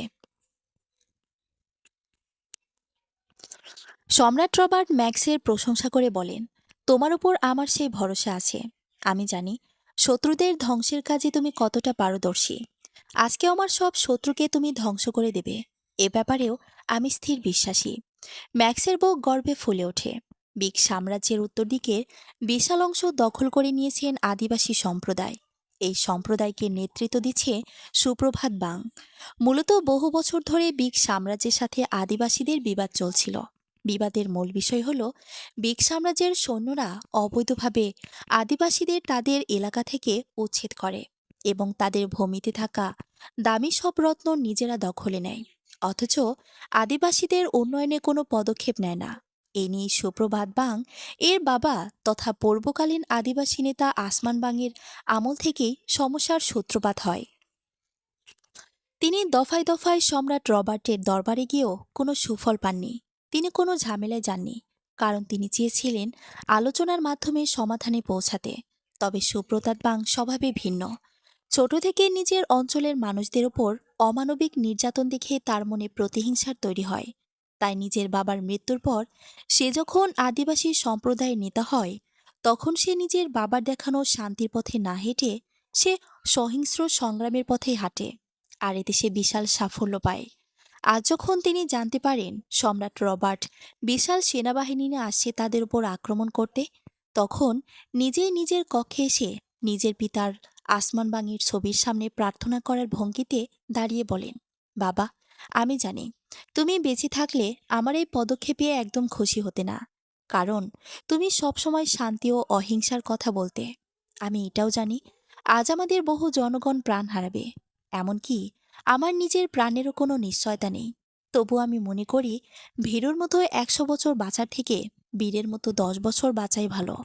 সম্রাট রবার্ট ম্যাক্সের প্রশংসা করে বলেন, তোমার উপর আমার সেই ভরসা আছে। আমি জানি শত্রুদের ধ্বংসের কাজে তুমি কতটা পারদর্শী। আজকে আমার সব শত্রুকে তুমি ধ্বংস করে দেবে, এ ব্যাপারেও আমি স্থির বিশ্বাসী। ম্যাক্সের বুক গর্বে ফুলে ওঠে। বিগ সাম্রাজ্যের উত্তর দিকের বিশাল অংশ দখল করে নিয়েছেন আদিবাসী সম্প্রদায়। এই সম্প্রদায়কে নেতৃত্ব দিচ্ছে সুপ্রভাত বাং। মূলত বহু বছর ধরে বিগ সাম্রাজ্যের সাথে আদিবাসীদের বিবাদ চলছিল। বিবাদের মূল বিষয় হল বিগ সাম্রাজ্যের সৈন্যরা অবৈধভাবে আদিবাসীদের তাদের এলাকা থেকে উচ্ছেদ করে এবং তাদের ভূমিতে থাকা দামি সব রত্ন নিজেরা দখলে নেয়। অথচ আদিবাসীদের উন্নয়নে কোনো পদক্ষেপ নেয় না। এ নিয়ে সুপ্রভাত বাং এর বাবা তথা পূর্বকালীন আদিবাসী নেতা আসমান বাংয়ের আমল থেকেই সমস্যার সূত্রপাত হয়। তিনি দফায় দফায় সম্রাট রবার্টের দরবারে গিয়েও কোনো সুফল পাননি। তিনি কোনো ঝামেলায় যাননি, কারণ তিনি চেয়েছিলেন আলোচনার মাধ্যমে সমাধানে পৌঁছাতে। তবে সুপ্রতাপ বাং স্বভাবে ভিন্ন। ছোট থেকে নিজের অঞ্চলের মানুষদের ওপর অমানবিক নির্যাতন দেখে তার মনে প্রতিহিংসার তৈরি হয়। তাই নিজের বাবার মৃত্যুর পর সে যখন আদিবাসী সম্প্রদায়ের নেতা হয়, তখন সে নিজের বাবার দেখানো শান্তির পথে না হেঁটে সে সহিংস্র সংগ্রামের পথে হাঁটে। আর এতে সে বিশাল সাফল্য পায়। আজ যখন তিনি জানতে পারেন সম্রাট রবার্ট বিশাল সেনাবাহিনী নিয়ে আসছে তাদের উপর আক্রমণ করতে, তখন নিজেই নিজের কক্ষে এসে নিজের পিতার আসমানবাঙির ছবির সামনে প্রার্থনা করার ভঙ্গিতে দাঁড়িয়ে বলেন, বাবা, আমি জানি তুমি বেঁচে থাকলে আমার এই পদক্ষেপে একদম খুশি হতে না, কারণ তুমি সবসময় শান্তি ও অহিংসার কথা বলতে। আমি এটাও জানি আজ আমাদের বহু জনগণ প্রাণ হারাবে, এমনকি আমার নিজের প্রাণেরও কোনো নিশ্চয়তা নেই। তবু আমি মনে করি ভীরুর মতো ১০০ বছর বাঁচার থেকে বীরের মতো ১০ বছর বাঁচাই ভালো।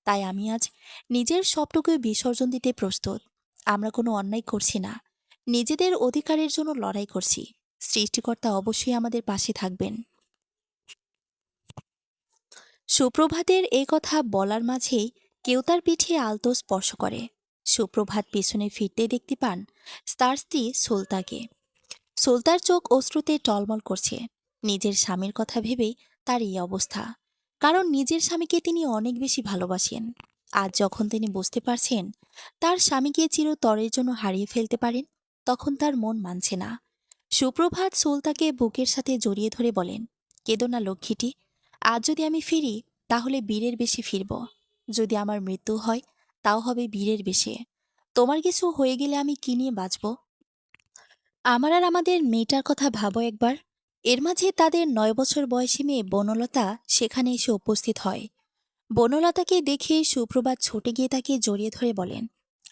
তাই আমি আজ নিজের সবটুকুই বিসর্জন দিতে প্রস্তুত। আমরা কোনো অন্যায় করছি না, নিজেদের অধিকারের জন্য লড়াই করছি। সৃষ্টিকর্তা অবশ্যই আমাদের পাশে থাকবেন। সুপ্রভাতের এই কথা বলার মাঝেই কেউ তার পিঠে আলতো স্পর্শ করে। সুপ্রভাত পেছনে ফিরতে দেখতে পান তার স্ত্রী সুলতাকে। সুলতার চোখ অশ্রুতে টলমল করছে। নিজের স্বামীর কথা ভেবেই তার এই অবস্থা, কারণ নিজের স্বামীকে তিনি অনেক বেশি ভালোবাসেন। আজ যখন তিনি বুঝতে পারছেন তার স্বামীকে চিরতরের জন্য হারিয়ে ফেলতে পারেন, তখন তার মন মানছে না। সুপ্রভাত সুলতাকে বুকের সাথে জড়িয়ে ধরে বলেন, কেঁদো না লক্ষ্মীটি। আজ যদি আমি ফিরি তাহলে বীরের বেশে ফিরব। যদি আমার মৃত্যু হয় তাও হবে বীরের বেশে। তোমার কিছু হয়ে গেলে আমি কি নিয়ে বাঁচব? আমার আর আমাদের মেয়েটার কথা ভাবো একবার। এর মাঝে তাদের ৯ বছর বয়সী মেয়ে বনলতা সেখানে এসে উপস্থিত হয়। বনলতাকে দেখে সুপ্রভাত ছুটে গিয়ে তাকে জড়িয়ে ধরে বলেন,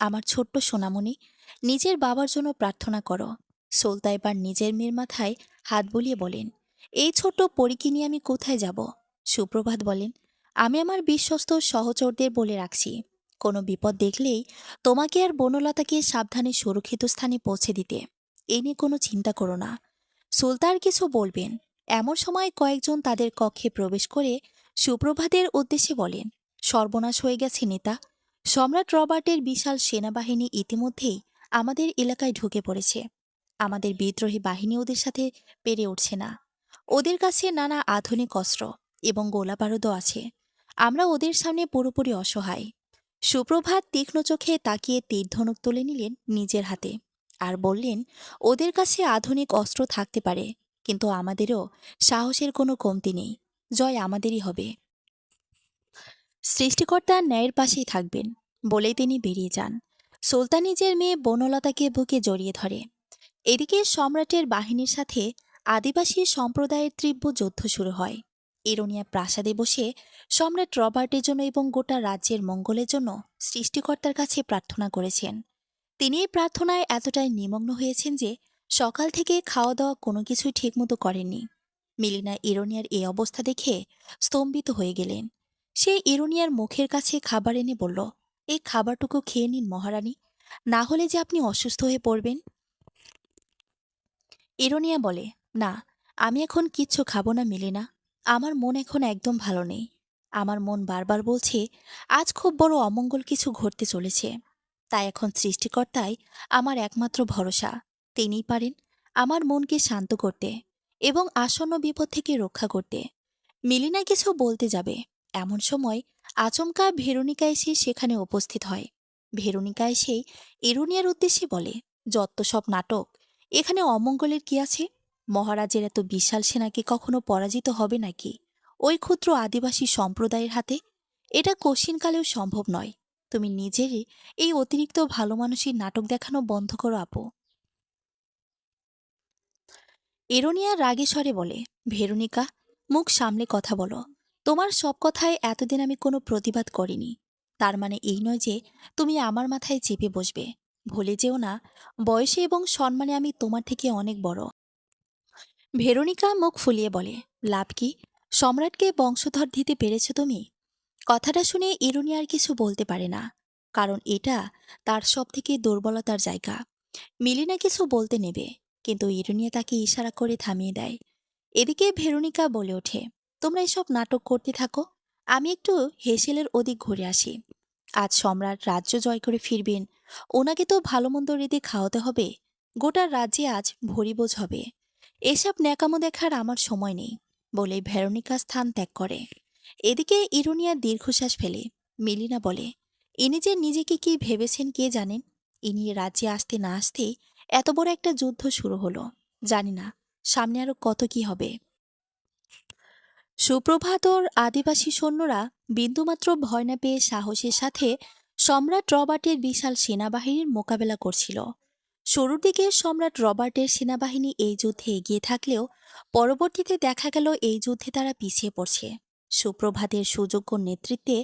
আমার ছোট্ট সোনামণি, নিজের বাবার জন্য প্রার্থনা করো। সুলতা এবার নিজের মেয়ের মাথায় হাত বুলিয়ে বলেন, এই ছোট্ট পরীকে নিয়ে আমি কোথায় যাব? সুপ্রভাত বলেন, আমি আমার বিশ্বস্ত সহচরদের বলে রাখছি, কোনো বিপদ দেখলেই তোমাকে আর বনলতাকে সাবধানে সুরক্ষিত স্থানে পৌঁছে দিতে। এ নিয়ে কোনো চিন্তা করো না। সুলতার কিছু বলবেন, এমন সময় কয়েকজন তাদের কক্ষে প্রবেশ করে সুপ্রভাতের উদ্দেশ্যে বলেন, সর্বনাশ হয়ে গেছে নেতা। সম্রাট রবার্টের বিশাল সেনাবাহিনী ইতিমধ্যেই আমাদের এলাকায় ঢুকে পড়েছে। আমাদের বিদ্রোহী বাহিনী ওদের সাথে পেরে উঠছে না। ওদের কাছে নানা আধুনিক অস্ত্র এবং গোলাবারুদও আছে। আমরা ওদের সামনে পুরোপুরি অসহায়। সুপ্রভাত তীক্ষ্ণ চোখে তাকিয়ে তীর ধনুক তুলে নিলেন নিজের হাতে আর বললেন, ওদের কাছে আধুনিক অস্ত্র থাকতে পারে, কিন্তু আমাদেরও সাহসের কোনো কমতি নেই। জয় আমাদেরই হবে। সৃষ্টিকর্তা ন্যায়ের পাশেই থাকবেন বলেই তিনি বেরিয়ে যান। সুলতান নিজের মেয়ে বনলতাকে বুকে জড়িয়ে ধরে। এদিকে সম্রাটের বাহিনীর সাথে আদিবাসী সম্প্রদায়ের তীব্র যুদ্ধ শুরু হয়। ইরোনিয়া প্রাসাদে বসে সম্রাট রবার্টের জন্য এবং গোটা রাজ্যের মঙ্গলের জন্য সৃষ্টিকর্তার কাছে প্রার্থনা করেছেন। তিনি এই প্রার্থনায় এতটাই নিমগ্ন হয়েছেন যে সকাল থেকে খাওয়া দাওয়া কোনো কিছুই ঠিকমতো করেননি। মিলিনা ইরোনিয়ার এই অবস্থা দেখে স্তম্ভিত হয়ে গেলেন। সে ইরোনিয়ার মুখের কাছে খাবার এনে বলল, এই খাবারটুকু খেয়ে নিন মহারানী, না হলে যে আপনি অসুস্থ হয়ে পড়বেন। ইরোনিয়া বলে, না, আমি এখন কিচ্ছু খাবো না মিলিনা। আমার মন এখন একদম ভালো নেই। আমার মন বারবার বলছে আজ খুব বড় অমঙ্গল কিছু ঘটতে চলেছে। তাই এখন সৃষ্টিকর্তাই আমার একমাত্র ভরসা। তিনিই পারেন আমার মনকে শান্ত করতে এবং আসন্ন বিপদ থেকে রক্ষা করতে। মিলিনা কিছু বলতে যাবে, এমন সময় আচমকা ভেরোনিকা এসে সেখানে উপস্থিত হয়। ভেরোনিকা এসেই ইরোনিয়ার উদ্দেশ্যে বলে, যত সব নাটক, এখানে অমঙ্গলের কি আছে? মহারাজের এত বিশাল সেনা কি কখনো পরাজিত হবে নাকি ওই ক্ষুদ্র আদিবাসী সম্প্রদায়ের হাতে? এটা কশিনকালেও সম্ভব নয়। তুমি নিজেরই এই অতিরিক্ত ভালো মানুষের নাটক দেখানো বন্ধ করো আপু। এরোনিয়া রাগে স্বরে বলে, ভেরোনিকা, মুখ সামলে কথা বলো। তোমার সব কথায় এতদিন আমি কোনো প্রতিবাদ করিনি। তার মানে এই নয় যে তুমি আমার মাথায় চেপে বসবে। ভুলে যেও না, বয়সে এবং সম্মানে আমি তোমার থেকে অনেক বড়। ভেরোনিকা মুখ ফুলিয়ে বলে, লাভ কি? সম্রাটকে বংশধর দিতে পেরেছ তুমি? কথাটা শুনে ইরুনি আর কিছু বলতে পারে না, কারণ এটা তার সবথেকে দুর্বলতার জায়গা। মিলিনা কিছু বলতে নেবে, কিন্তু ইরুনিয়া তাকে ইশারা করে থামিয়ে দেয়। এদিকে ভেরোনিকা বলে ওঠে, তোমরা এসব নাটক করতে থাকো, আমি একটু হেসেলের ওদিক ঘুরে আসি। আজ সম্রাট রাজ্য জয় করে ফিরবেন, ওনাকে তো ভালো মন্দ রেঁধে খাওয়াতে হবে। গোটা রাজ্যে আজ ভরিবোজ হবে। এসব ন্যাকামো দেখার আমার সময় নেই, বলে ভেরোনিকা স্থান ত্যাগ করে। এদিকে ইরুনিয়া দীর্ঘশ্বাস ফেলে। মিলিনা বলে, ইনি যে নিজেকে কি ভেবেছেন কে জানেন। ইনি রাজ্যে আসতে না আসতেই এত বড় একটা যুদ্ধ শুরু হলো। জানি না সামনে আরো কত কি হবে। সুপ্রভাত ওর আদিবাসী সৈন্যরা বিন্দুমাত্র ভয় না পেয়ে সাহসের সাথে সম্রাট রবার্টের বিশাল সেনাবাহিনীর মোকাবেলা করছিল। শুরুর দিকে সম্রাট রবার্টের সেনাবাহিনী এই যুদ্ধে এগিয়ে থাকলেও পরবর্তীতে দেখা গেল এই যুদ্ধে তারা পিছিয়ে পড়ছে। সুপ্রভাতের সুযোগ্য নেতৃত্বে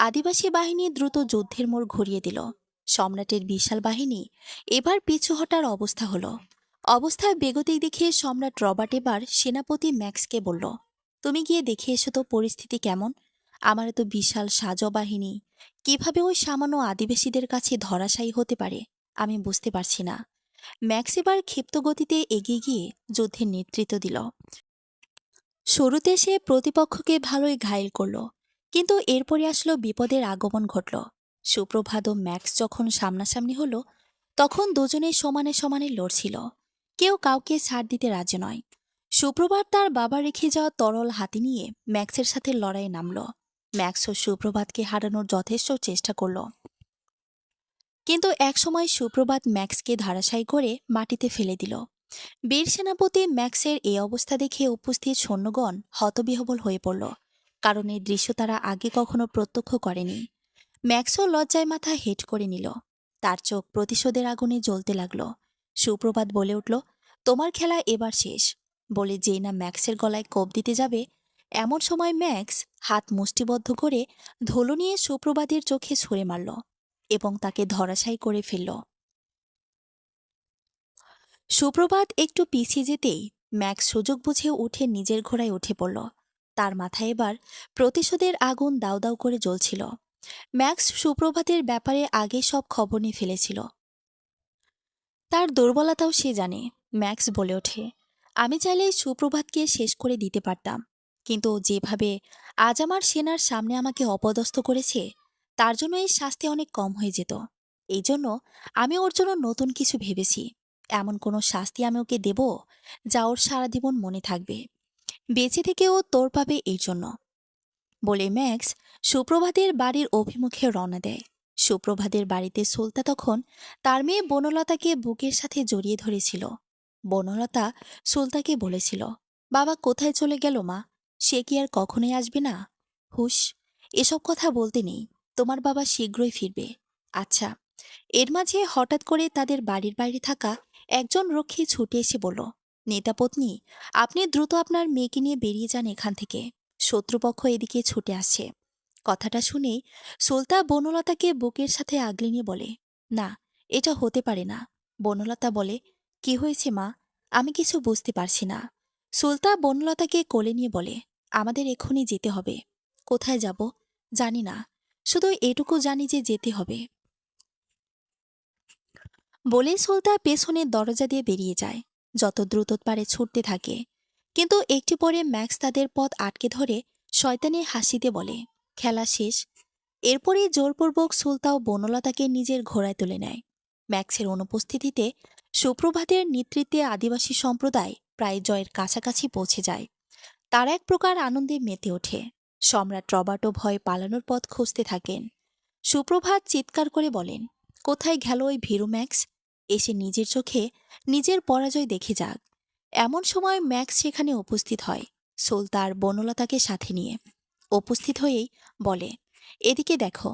আদিবাসী বাহিনী দ্রুত যুদ্ধের মোড় ঘুরিয়ে দিল। সম্রাটের বিশাল বাহিনী এবার পিছু হটার অবস্থা হলো। অবস্থায় বেগতিক দেখে সম্রাট রবার্ট এবার সেনাপতি ম্যাক্সকে বলল, তুমি গিয়ে দেখে এসো তো পরিস্থিতি কেমন। আমার এত বিশাল সাজবাহিনী কিভাবে ওই সামান্য আদিবাসীদের কাছে ধরাশায়ী হতে পারে আমি বুঝতে পারছি না। ম্যাক্স এবার ক্ষিপ্ত গতিতে এগিয়ে গিয়ে যুদ্ধের নেতৃত্ব দিল। শুরুতে সে প্রতিপক্ষকে ভালোই ঘায়েল করল, কিন্তু এরপরে আসলো বিপদের আগমন ঘটল। সুপ্রভাত ও ম্যাক্স যখন সামনাসামনি হলো, তখন দুজনেই সমানে সমানে লড়ছিল। কেউ কাউকে ছাড় দিতে রাজি নয়। সুপ্রভাত তার বাবা রেখে যাওয়া তরল হাতি নিয়ে ম্যাক্সের সাথে লড়াইয়ে নামল। ম্যাক্স ও সুপ্রভাতকে হারানোর যথেষ্ট চেষ্টা করল, কিন্তু একসময় সুপ্রভাত ম্যাক্সকে ধারাশায়ী করে মাটিতে ফেলে দিল। বীর সেনাপতি ম্যাক্সের এই অবস্থা দেখে উপস্থিত সৈন্যগণ হতবিহ্বল হয়ে পড়ল, কারণ এই দৃশ্য তারা আগে কখনো প্রত্যক্ষ করেনি। ম্যাক্সও লজ্জায় মাথা হেঁট করে নিল। তার চোখ প্রতিশোধের আগুনে জ্বলতে লাগল। সুপ্রভাত বলে উঠল, তোমার খেলা এবার শেষ, বলে যেই না ম্যাক্সের গলায় কোপ দিতে যাবে, এমন সময় ম্যাক্স হাত মুষ্টিবদ্ধ করে ধুলো নিয়ে সুপ্রভাতের চোখে ছুঁড়ে মারল এবং তাকে ধরাশায়ী করে ফেলল। সুপ্রভাত একটু পিছিয়ে যেতেই ম্যাক্স সুযোগ বুঝে উঠে নিজের ঘোড়ায় উঠে পড়ল। তার মাথায় এবার প্রতিশোধের আগুন দাউ দাউ করে জ্বলছিল। ম্যাক্স সুপ্রভাতের ব্যাপারে আগে সব খবর নিয়ে ফেলেছিল। তার দুর্বলতাও সে জানে। ম্যাক্স বলে ওঠে, আমি চাইলে সুপ্রভাতকে শেষ করে দিতে পারতাম, কিন্তু ও যেভাবে আজ আমার সেনার সামনে আমাকে অপদস্থ করেছে, তার জন্য এই শাস্তি অনেক কম হয়ে যেত। এই জন্য আমি ওর জন্য নতুন কিছু ভেবেছি। এমন কোনো শাস্তি আমি ওকে দেব যা ওর সারা জীবন মনে থাকবে। বেঁচে থেকে ও তোর পাবে এই জন্য, বলে ম্যাক্স সুপ্রভাতের বাড়ির অভিমুখে রওনা দেয়। সুপ্রভাতের বাড়িতে সুলতা তখন তার মেয়ে বনলতাকে বুকের সাথে জড়িয়ে ধরেছিল। বনলতা সুলতাকে বলেছিল, বাবা কোথায় চলে গেল মা? সে কি আর কখনোই আসবে না? হুশ, এসব কথা বলতে নেই, তোমার বাবা শীঘ্রই ফিরবে। আচ্ছা। এর মাঝে হঠাৎ করে তাদের বাড়ির বাইরে থাকা একজন রক্ষী ছুটে এসে বলল, নেতাপত্নী, আপনি দ্রুত আপনার মেয়েকে নিয়ে বেরিয়ে যান এখান থেকে, শত্রুপক্ষ এদিকে ছুটে আসছে। কথাটা শুনেই সুলতা বনলতাকে বুকের সাথে আগলে নিয়ে বলে, না, এটা হতে পারে না। বনলতা বলে, কি হয়েছে মা? আমি কিছু বুঝতে পারছি না। সুলতা বনলতাকে কোলে নিয়ে বলে, আমাদের এক্ষুনি যেতে হবে। কোথায় যাব জানি না, শুধু এটুকু জানি যে যেতে হবে। বলেই সুলতা পেছনের দরজা দিয়ে বেরিয়ে যায়। যত দ্রুত পারে ছুটতে থাকে, কিন্তু একটু পরে ম্যাক্স তাদের পথ আটকে ধরে শয়তানি হাসিতে বলে, খেলা শেষ। এরপরই জোরপূর্বক সুলতা ও বনলতাকে নিজের ঘোড়ায় তুলে নেয়। ম্যাক্সের অনুপস্থিতিতে সুপ্রভাতের নেতৃত্বে আদিবাসী সম্প্রদায় প্রায় জয়ের কাছাকাছি পৌঁছে যায়। তারা এক প্রকার আনন্দে মেতে ওঠে। সম্রাট রবার্টও ভয়ে পালানোর পথ খুঁজতে থাকেন। সুপ্রভাত চিৎকার করে বলেন, কোথায় গেল ওই ভীরু ম্যাক্স? এসে নিজের চোখে নিজের পরাজয় দেখে যাক। এমন সময় ম্যাক্স সেখানে উপস্থিত হয়, সুলতার বনলতাকে সাথে নিয়ে। উপস্থিত হয়েই বলে, এদিকে দেখো,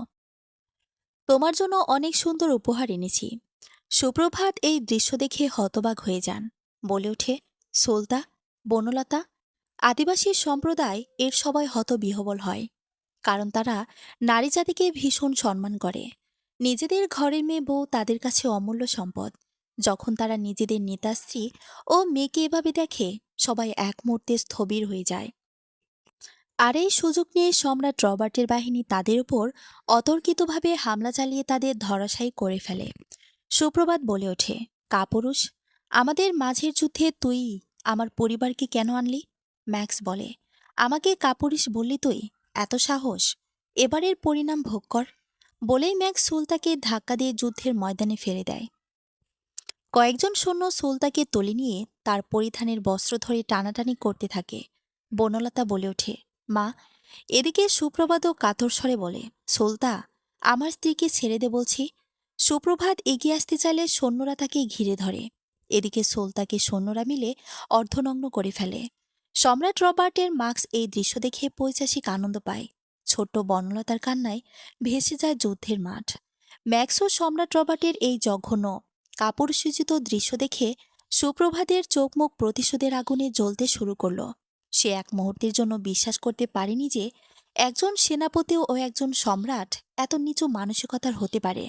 তোমার জন্য অনেক সুন্দর উপহার এনেছি। সুপ্রভাত এই দৃশ্য দেখে হতবাক হয়ে যান। বলে ওঠে, সুলতা, বনলতা, আদিবাসী সম্প্রদায় এর সবাই হতবিহ্বল হয়, কারণ তারা নারী জাতিকে ভীষণ সম্মান করে। নিজেদের ঘরের মেয়ে বউ তাদের কাছে অমূল্য সম্পদ। যখন তারা নিজেদের নেতা স্ত্রী ও মেয়েকে এভাবে দেখে, সবাই এক মুহূর্তে স্থবির হয়ে যায়। আর এই সুযোগ নিয়ে সম্রাট রবার্টের বাহিনী তাদের উপর অতর্কিতভাবে হামলা চালিয়ে তাদের ধরাশায়ী করে ফেলে। সুপ্রভাত বলে ওঠে, কাপুরুষ, আমাদের মাঝের যুদ্ধে তুই আমার পরিবারকে কেন আনলি? ম্যাক্স বলে, আমাকে কাপুরুষ বললি তুই? এত সাহস! এবারের পরিণাম ভোগ কর। বলেই ম্যাক্স সুলতাকে ধাক্কা দিয়ে যুদ্ধের ময়দানে ফেলে দেয়। কয়েকজন সৈন্য সুলতাকে তুলে নিয়ে তার পরিধানের বস্ত্র ধরে টানাটানি করতে থাকে। বনলতা বলে ওঠে, মা। এদিকে সুপ্রভাতও কাতর স্বরে বলে, সুলতা, আমার স্ত্রীকে ছেড়ে দে বলছি। সুপ্রভাত এগিয়ে আসতে চাইলে সৈন্যরা তাকে ঘিরে ধরে। এদিকে সুলতাকে সৈন্যরা মিলে অর্ধনগ্ন করে ফেলে। সম্রাট রবার্টের মার্কস এই দৃশ্য দেখে পৈশাসিক আনন্দ পায়। ছোট্ট বনলতার কান্নায় ভেসে যায় যুদ্ধের মাঠ। ম্যাক্স ও সম্রাট রবার্টের এই জঘন্য কাপুরুষোচিত দৃশ্য দেখে সুপ্রভাতের চোখ মুখ প্রতিশোধের আগুনে জ্বলতে শুরু করল। সে এক মুহূর্তের জন্য বিশ্বাস করতে পারেনি যে একজন সেনাপতি ও একজন সম্রাট এত নিচু মানসিকতার হতে পারে।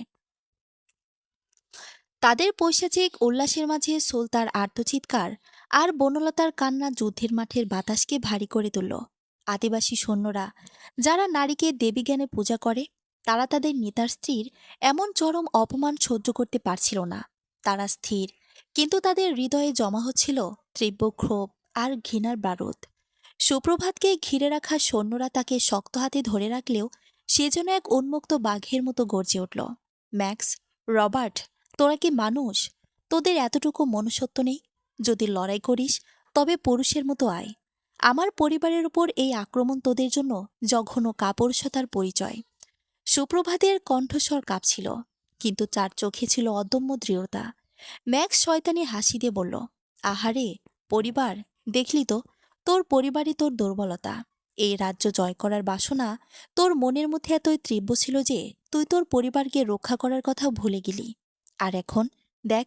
তাদের পৈশাচিক উল্লাসের মাঝে সুলতার আর্তচিৎকার আর বনলতার কান্না যুদ্ধের মাঠের বাতাসকে ভারী করে তুলল। আদিবাসী সৈন্যরা, যারা নারীকে দেবীজ্ঞানে পূজা করে, তারা তাদের নেতার স্ত্রীর এমন চরম অপমান সহ্য করতে পারছিল না। তারা স্থির, কিন্তু তাদের হৃদয়ে জমা হচ্ছিল তীব্র ক্ষোভ আর ঘৃণার বারুদ। সুপ্রভাতকে ঘিরে রাখা সৈন্যরা তাকে শক্ত হাতে ধরে রাখলেও সে যেন এক উন্মুক্ত বাঘের মতো গর্জে উঠল। ম্যাক্স, রবার্ট, তোরা কি মানুষ? তোদের এতটুকু মনুষ্যত্ব নেই? যদি লড়াই করিস তবে পুরুষের মতো আয়। আমার পরিবারের উপর এই আক্রমণ তোদের জন্য জঘন্য কাপুরুষতার পরিচয়। সুপ্রভাতের কণ্ঠস্বর কাঁপছিল, কিন্তু তার চোখে ছিল অদম্য দৃঢ়তা। ম্যাক্স শয়তানি হাসি দিয়ে বলল, আহারে পরিবার, দেখলি তো, তোর পরিবারই তোর দুর্বলতা। এই রাজ্য জয় করার বাসনা তোর মনের মধ্যে এতই তীব্র ছিল যে তুই তোর পরিবারকে রক্ষা করার কথা ভুলে গেলি। আর এখন দেখ,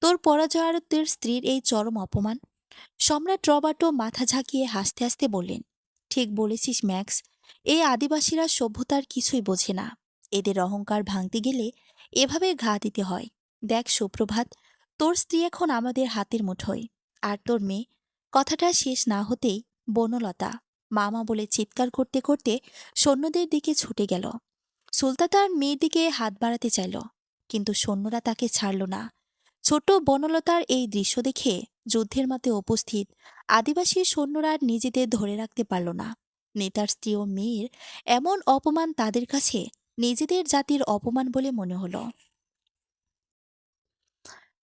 তোর পরাজয় আর তোর স্ত্রীর এই চরম অপমান। সম্রাট রবার্টো মাথা ঝাঁকিয়ে হাসতে হাসতে বললেন, ঠিক বলেছিস ম্যাক্স। এই আদিবাসীরা সভ্যতার কিছুই বোঝে না। এদের অহংকার ভাঙতে গেলে এভাবে ঘা দিতে হয়। দেখ সুপ্রভাত, তোর স্ত্রী এখন আমাদের হাতের মুঠোয়। আর তোর মেয়ে। কথাটা শেষ না হতেই বনলতা মামা বলে চিৎকার করতে করতে সৈন্যদের দিকে ছুটে গেল। সুলতা তার মেয়ের দিকে হাত বাড়াতে চাইল, কিন্তু সৈন্যরা তাকে ছাড়ল না। ছোট বনলতার এই দৃশ্য দেখে যুদ্ধের মাঠে উপস্থিত আদিবাসী সৈন্যরা আর নিজেদের ধরে রাখতে পারল না। নেতার স্ত্রী ও মেয়ের এমন অপমান তাদের কাছে নিজেদের জাতির অপমান বলে মনে হলো।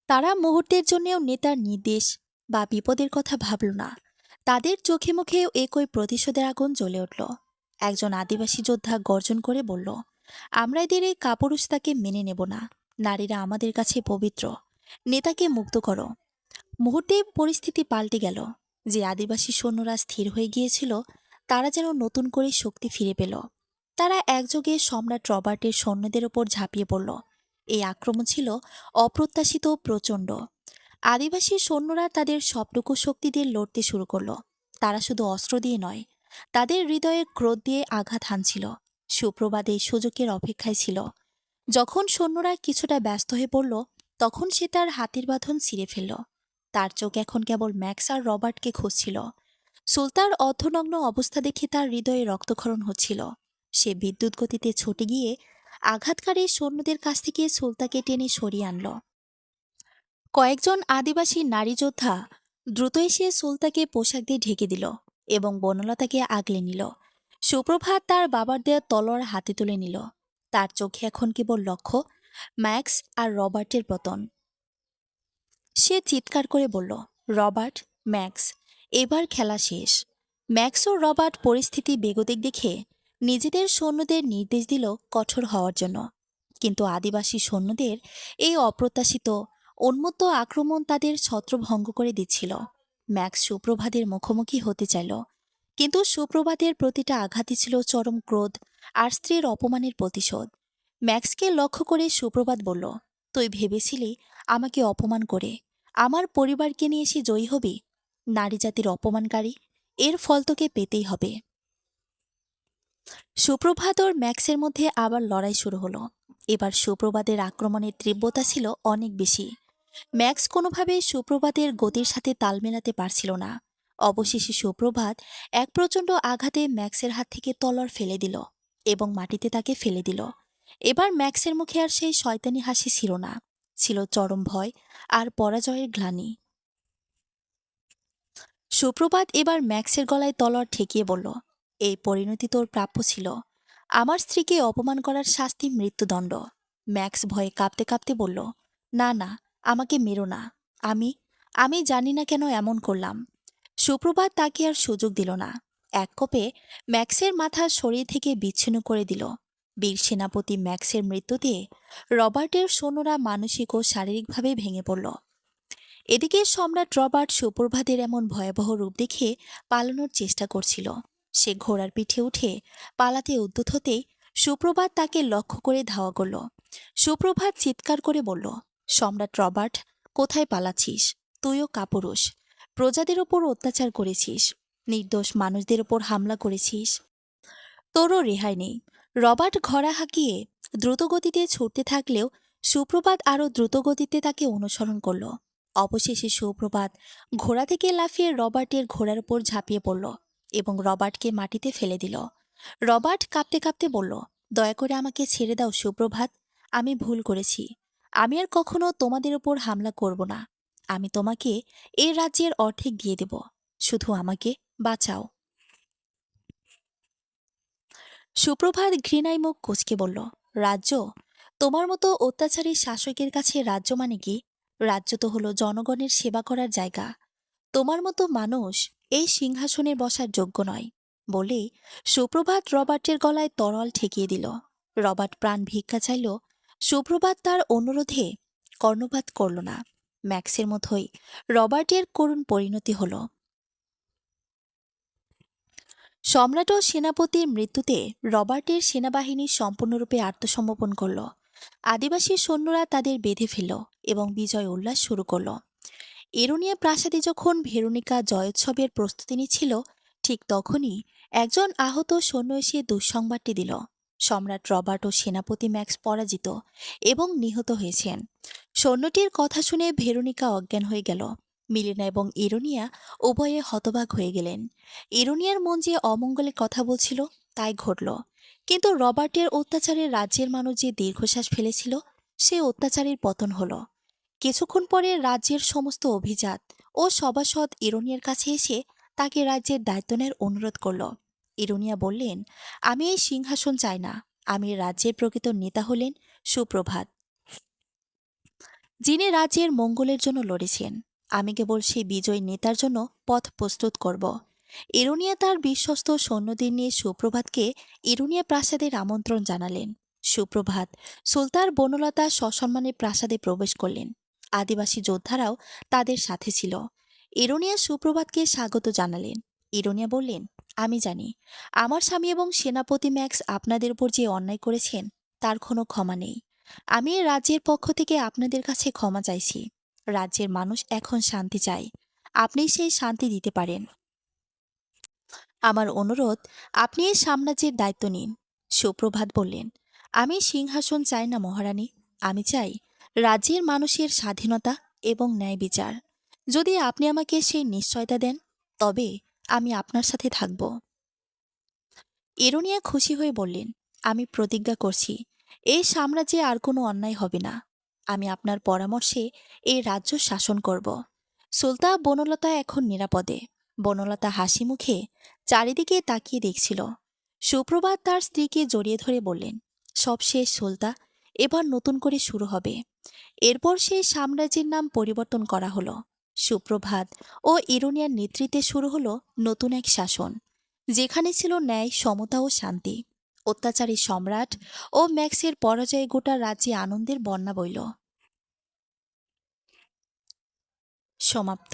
তারা মুহূর্তের জন্যেও নেতার নির্দেশ বা বিপদের কথা ভাবল না। তাদের চোখে মুখেও একই প্রতিশোধের আগুন জ্বলে উঠল। একজন আদিবাসী যোদ্ধা গর্জন করে বলল, আমরা এদের এই কাপুরুষতাকে মেনে নেব না। নারীরা আমাদের কাছে পবিত্র। নেতাকে মুক্ত করো। মুহূর্তে পরিস্থিতি পাল্টে গেল। যে আদিবাসী সৈন্যরা স্থির হয়ে গিয়েছিল, তারা যেন নতুন করে শক্তি ফিরে পেল। তারা একযোগে সম্রাট রবার্টের সৈন্যদের ওপর ঝাঁপিয়ে পড়ল। এই আক্রমণ ছিল অপ্রত্যাশিত ও প্রচণ্ড। আদিবাসী সৈন্যরা তাদের সবটুকু শক্তি দিয়ে লড়তে শুরু করল। তারা শুধু অস্ত্র দিয়ে নয়, তাদের হৃদয়ে ক্রোধ দিয়ে আঘাত হানছিল। সুপ্রভাত এই সুযোগের অপেক্ষায় ছিল। যখন সৈন্যরা কিছুটা ব্যস্ত হয়ে পড়ল, তখন সে তার হাতের বাঁধন ছিঁড়ে ফেলল। তার চোখ এখন কেবল ম্যাক্স আর রবার্টকে খুঁজছিল। সুলতার অর্ধনগ্ন অবস্থা দেখে তার হৃদয়ে রক্তক্ষরণ হচ্ছিল। সে বিদ্যুৎ গতিতে ছুটে গিয়ে আঘাতকারী সৈন্যদের কাছ থেকে সুলতাকে টেনে সরিয়ে আনল। কয়েকজন আদিবাসী নারী যোদ্ধা দ্রুত এসে সুলতাকে পোশাক দিয়ে ঢেকে দিল এবং বনলতাকে আগলে নিল। সুপ্রভাত তার বাবার দেয়া তলোয়ার হাতে তুলে নিল। তার চোখে এখন কেবল লক্ষ্য ম্যাক্স আর রবার্টের পতন। সে চিৎকার করে বলল, রবার্ট, ম্যাক্স, এবার খেলা শেষ। ম্যাক্স ও রবার্ট পরিস্থিতি বেগতিক দেখে নিজেদের সৈন্যদের নির্দেশ দিল কঠোর হওয়ার জন্য। কিন্তু আদিবাসী সৈন্যদের এই অপ্রত্যাশিত উন্মত্ত আক্রমণ তাদের ছত্রভঙ্গ করে দিচ্ছিল। ম্যাক্স সুপ্রভাতের মুখোমুখি হতে চাইল, কিন্তু সুপ্রভাতের প্রতিটা আঘাতই ছিল চরম ক্রোধ আর স্ত্রীর অপমানের প্রতিশোধ। ম্যাক্সকে লক্ষ্য করে সুপ্রভাত বলল, তুই ভেবেছিলি আমাকে অপমান করে আমার পরিবারকে নিয়ে এসে জয়ী হবি? নারী জাতির অপমানকারী, এর ফল তোকে পেতেই হবে। সুপ্রভাত ওর ম্যাক্সের মধ্যে আবার লড়াই শুরু হলো। এবার সুপ্রভাতের আক্রমণের তীব্রতা ছিল অনেক বেশি। ম্যাক্স কোনোভাবে সুপ্রভাতের গতির সাথে তাল মেলাতে পারছিল না। অবশেষে সুপ্রভাত এক প্রচণ্ড আঘাতে ম্যাক্সের হাত থেকে তলোয়ার ফেলে দিল এবং মাটিতে তাকে ফেলে দিল। এবার ম্যাক্সের মুখে আর সেই শয়তানি হাসি ছিল না, ছিল চরম ভয় আর পরাজয়ের গ্লানি। সুপ্রভাত এবার ম্যাক্সের গলায় তলোয়ার ঠেকিয়ে বলল, এই পরিণতি তোর প্রাপ্য ছিল। আমার স্ত্রীকে অপমান করার শাস্তি মৃত্যুদণ্ড। ম্যাক্স ভয়ে কাঁপতে কাঁপতে বলল, না না, আমাকে মেরো না। আমি আমি জানি না কেন এমন করলাম। সুপ্রভাত তাকে আর সুযোগ দিল না। এক কোপে ম্যাক্সের মাথা শরীর থেকে বিচ্ছিন্ন করে দিল। বীর সেনাপতি ম্যাক্সের মৃত্যুতে রবার্টের সৈন্যরা মানসিক ও শারীরিকভাবে ভেঙে পড়ল। এদিকে সম্রাট রবার্ট সুপ্রভাতের এমন ভয়াবহ রূপ দেখে পালানোর চেষ্টা করছিল। সে ঘোড়ার পিঠে উঠে পালাতে উদ্যত হতেই সুপ্রভাত তাকে লক্ষ্য করে ধাওয়া করল। সুপ্রভাত চিৎকার করে বলল, সম্রাট রবার্ট, কোথায় পালাচ্ছিস? তুইও কাপুরুষ। প্রজাদের ওপর অত্যাচার করেছিস, নির্দোষ মানুষদের ওপর হামলা করেছিস, তোরও রেহাই নেই। রবার্ট ঘোড়া হাঁকিয়ে দ্রুতগতিতে ছুটতে থাকলেও সুপ্রভাত আরও দ্রুতগতিতে তাকে অনুসরণ করল। অবশেষে সুপ্রভাত ঘোড়া থেকে লাফিয়ে রবার্টের ঘোড়ার উপর ঝাঁপিয়ে পড়ল এবং রবার্টকে মাটিতে ফেলে দিল। রবার্ট কাঁপতে কাঁপতে বলল, দয়া করে আমাকে ছেড়ে দাও সুপ্রভাত। আমি ভুল করেছি। আমি আর কখনো তোমাদের উপর হামলা করব না। আমি তোমাকে এই রাজ্যের অর্ধেক দিয়ে দেব। শুধু আমাকে বাঁচাও। সুপ্রভাত ঘৃণায় মুখ কুঁচকে বলল, রাজ্য? তোমার মতো অত্যাচারী শাসকের কাছে রাজ্য মানে কি? রাজ্য তো হলো জনগণের সেবা করার জায়গা। তোমার মতো মানুষ এই সিংহাসনে বসার যোগ্য নয়। বলেই সুপ্রভাত রবার্টের গলায় তরোয়াল ঠেকিয়ে দিল। রবার্ট প্রাণ ভিক্ষা চাইল। সুপ্রভাত তার অনুরোধে কর্ণপাত করল না। ম্যাক্সের মতোই রবার্টের করুণ পরিণতি হল। সম্রাট ও সেনাপতির মৃত্যুতে রবার্টের সেনাবাহিনী সম্পূর্ণরূপে আত্মসমর্পণ করল। আদিবাসী সৈন্যরা তাদের বেঁধে ফেলল এবং বিজয় উল্লাস শুরু করল। এরোনিয়া প্রাসাদে যখন ভেরোনিকা জয়োৎসবের প্রস্তুতি নিচ্ছিল, ঠিক তখনই একজন আহত সৈন্য এসে দুঃসংবাদটি দিল। সম্রাট রবার্ট ও সেনাপতি ম্যাক্স পরাজিত এবং নিহত হয়েছেন। সৈন্যটির কথা শুনে ভেরোনিকা অজ্ঞান হয়ে গেল। মিলিনা এবং ইরোনিয়া উভয়ে হতবাক হয়ে গেলেন। ইরোনিয়ার মন যে অমঙ্গলের কথা বলছিল তাই ঘটল। কিন্তু রবার্টের অত্যাচারে রাজ্যের মানুষ যে দীর্ঘশ্বাস ফেলেছিল, সে অত্যাচারের পতন হল। কিছুক্ষণ পরে রাজ্যের সমস্ত অভিজাত ও সভাসদ ইরোনিয়ার কাছে এসে তাকে রাজ্যের দায়িত্ব নেয়ার অনুরোধ করল। ইরোনিয়া বললেন, আমি এই সিংহাসন চাই না। আমি রাজ্যের প্রকৃত নেতা হলেন সুপ্রভাত, যিনি রাজ্যের মঙ্গলের জন্য লড়েছেন। আমি কেবল সেই বিজয়ী নেতার জন্য পথ প্রস্তুত করব। ইরোনিয়া তার বিশ্বস্ত সৈন্যদের নিয়ে সুপ্রভাতকে ইরোনিয়া প্রাসাদের আমন্ত্রণ জানালেন। সুপ্রভাত সুলতার বনলতা সসম্মানে প্রাসাদে প্রবেশ করলেন। আদিবাসী যোদ্ধারাও তাদের সাথে ছিল। ইরোনিয়া সুপ্রভাতকে স্বাগত জানালেন। ইরোনিয়া বললেন, আমি জানি আমার স্বামী এবং সেনাপতি ম্যাক্স আপনাদের উপর যে অন্যায় করেছেন তার কোনো ক্ষমা নেই। আমি রাজ্যের পক্ষ থেকে আপনাদের কাছে ক্ষমা চাইছি। রাজ্যের মানুষ এখন শান্তি চায়। আপনি সেই শান্তি দিতে পারেন। আমার অনুরোধ, আপনি এই সাম্রাজ্যের দায়িত্ব নিন। সুপ্রভাত বললেন, আমি সিংহাসন চাই না মহারানী। আমি চাই রাজ্যের মানুষের স্বাধীনতা এবং ন্যায় বিচার। যদি আপনি আমাকে সেই নিশ্চয়তা দেন, তবে আমি আপনার সাথে থাকব। ইরোনিয়া খুশি হয়ে বললেন, আমি প্রতিজ্ঞা করছি এই সাম্রাজ্যে আর কোনো অন্যায় হবে না। আমি আপনার পরামর্শে এই রাজ্য শাসন করব। সুলতান বনলতা এখন নিরাপদে। বনলতা হাসি মুখে চারিদিকে তাকিয়ে দেখছিল। সুপ্রভাত তার স্ত্রীকে জড়িয়ে ধরে বললেন, সব শেষ সুলতা, এবার নতুন করে শুরু হবে। এরপর সেই সাম্রাজ্যের নাম পরিবর্তন করা হলো। সুপ্রভাত ও ইরোনিয়ার নেতৃত্বে শুরু হলো নতুন এক শাসন, যেখানে ছিল ন্যায়, সমতা ও শান্তি। অত্যাচারী সম্রাট ও ম্যাক্সের পরাজয়ে গোটা রাজ্যে আনন্দের বন্যা বইল। সমাপ্ত।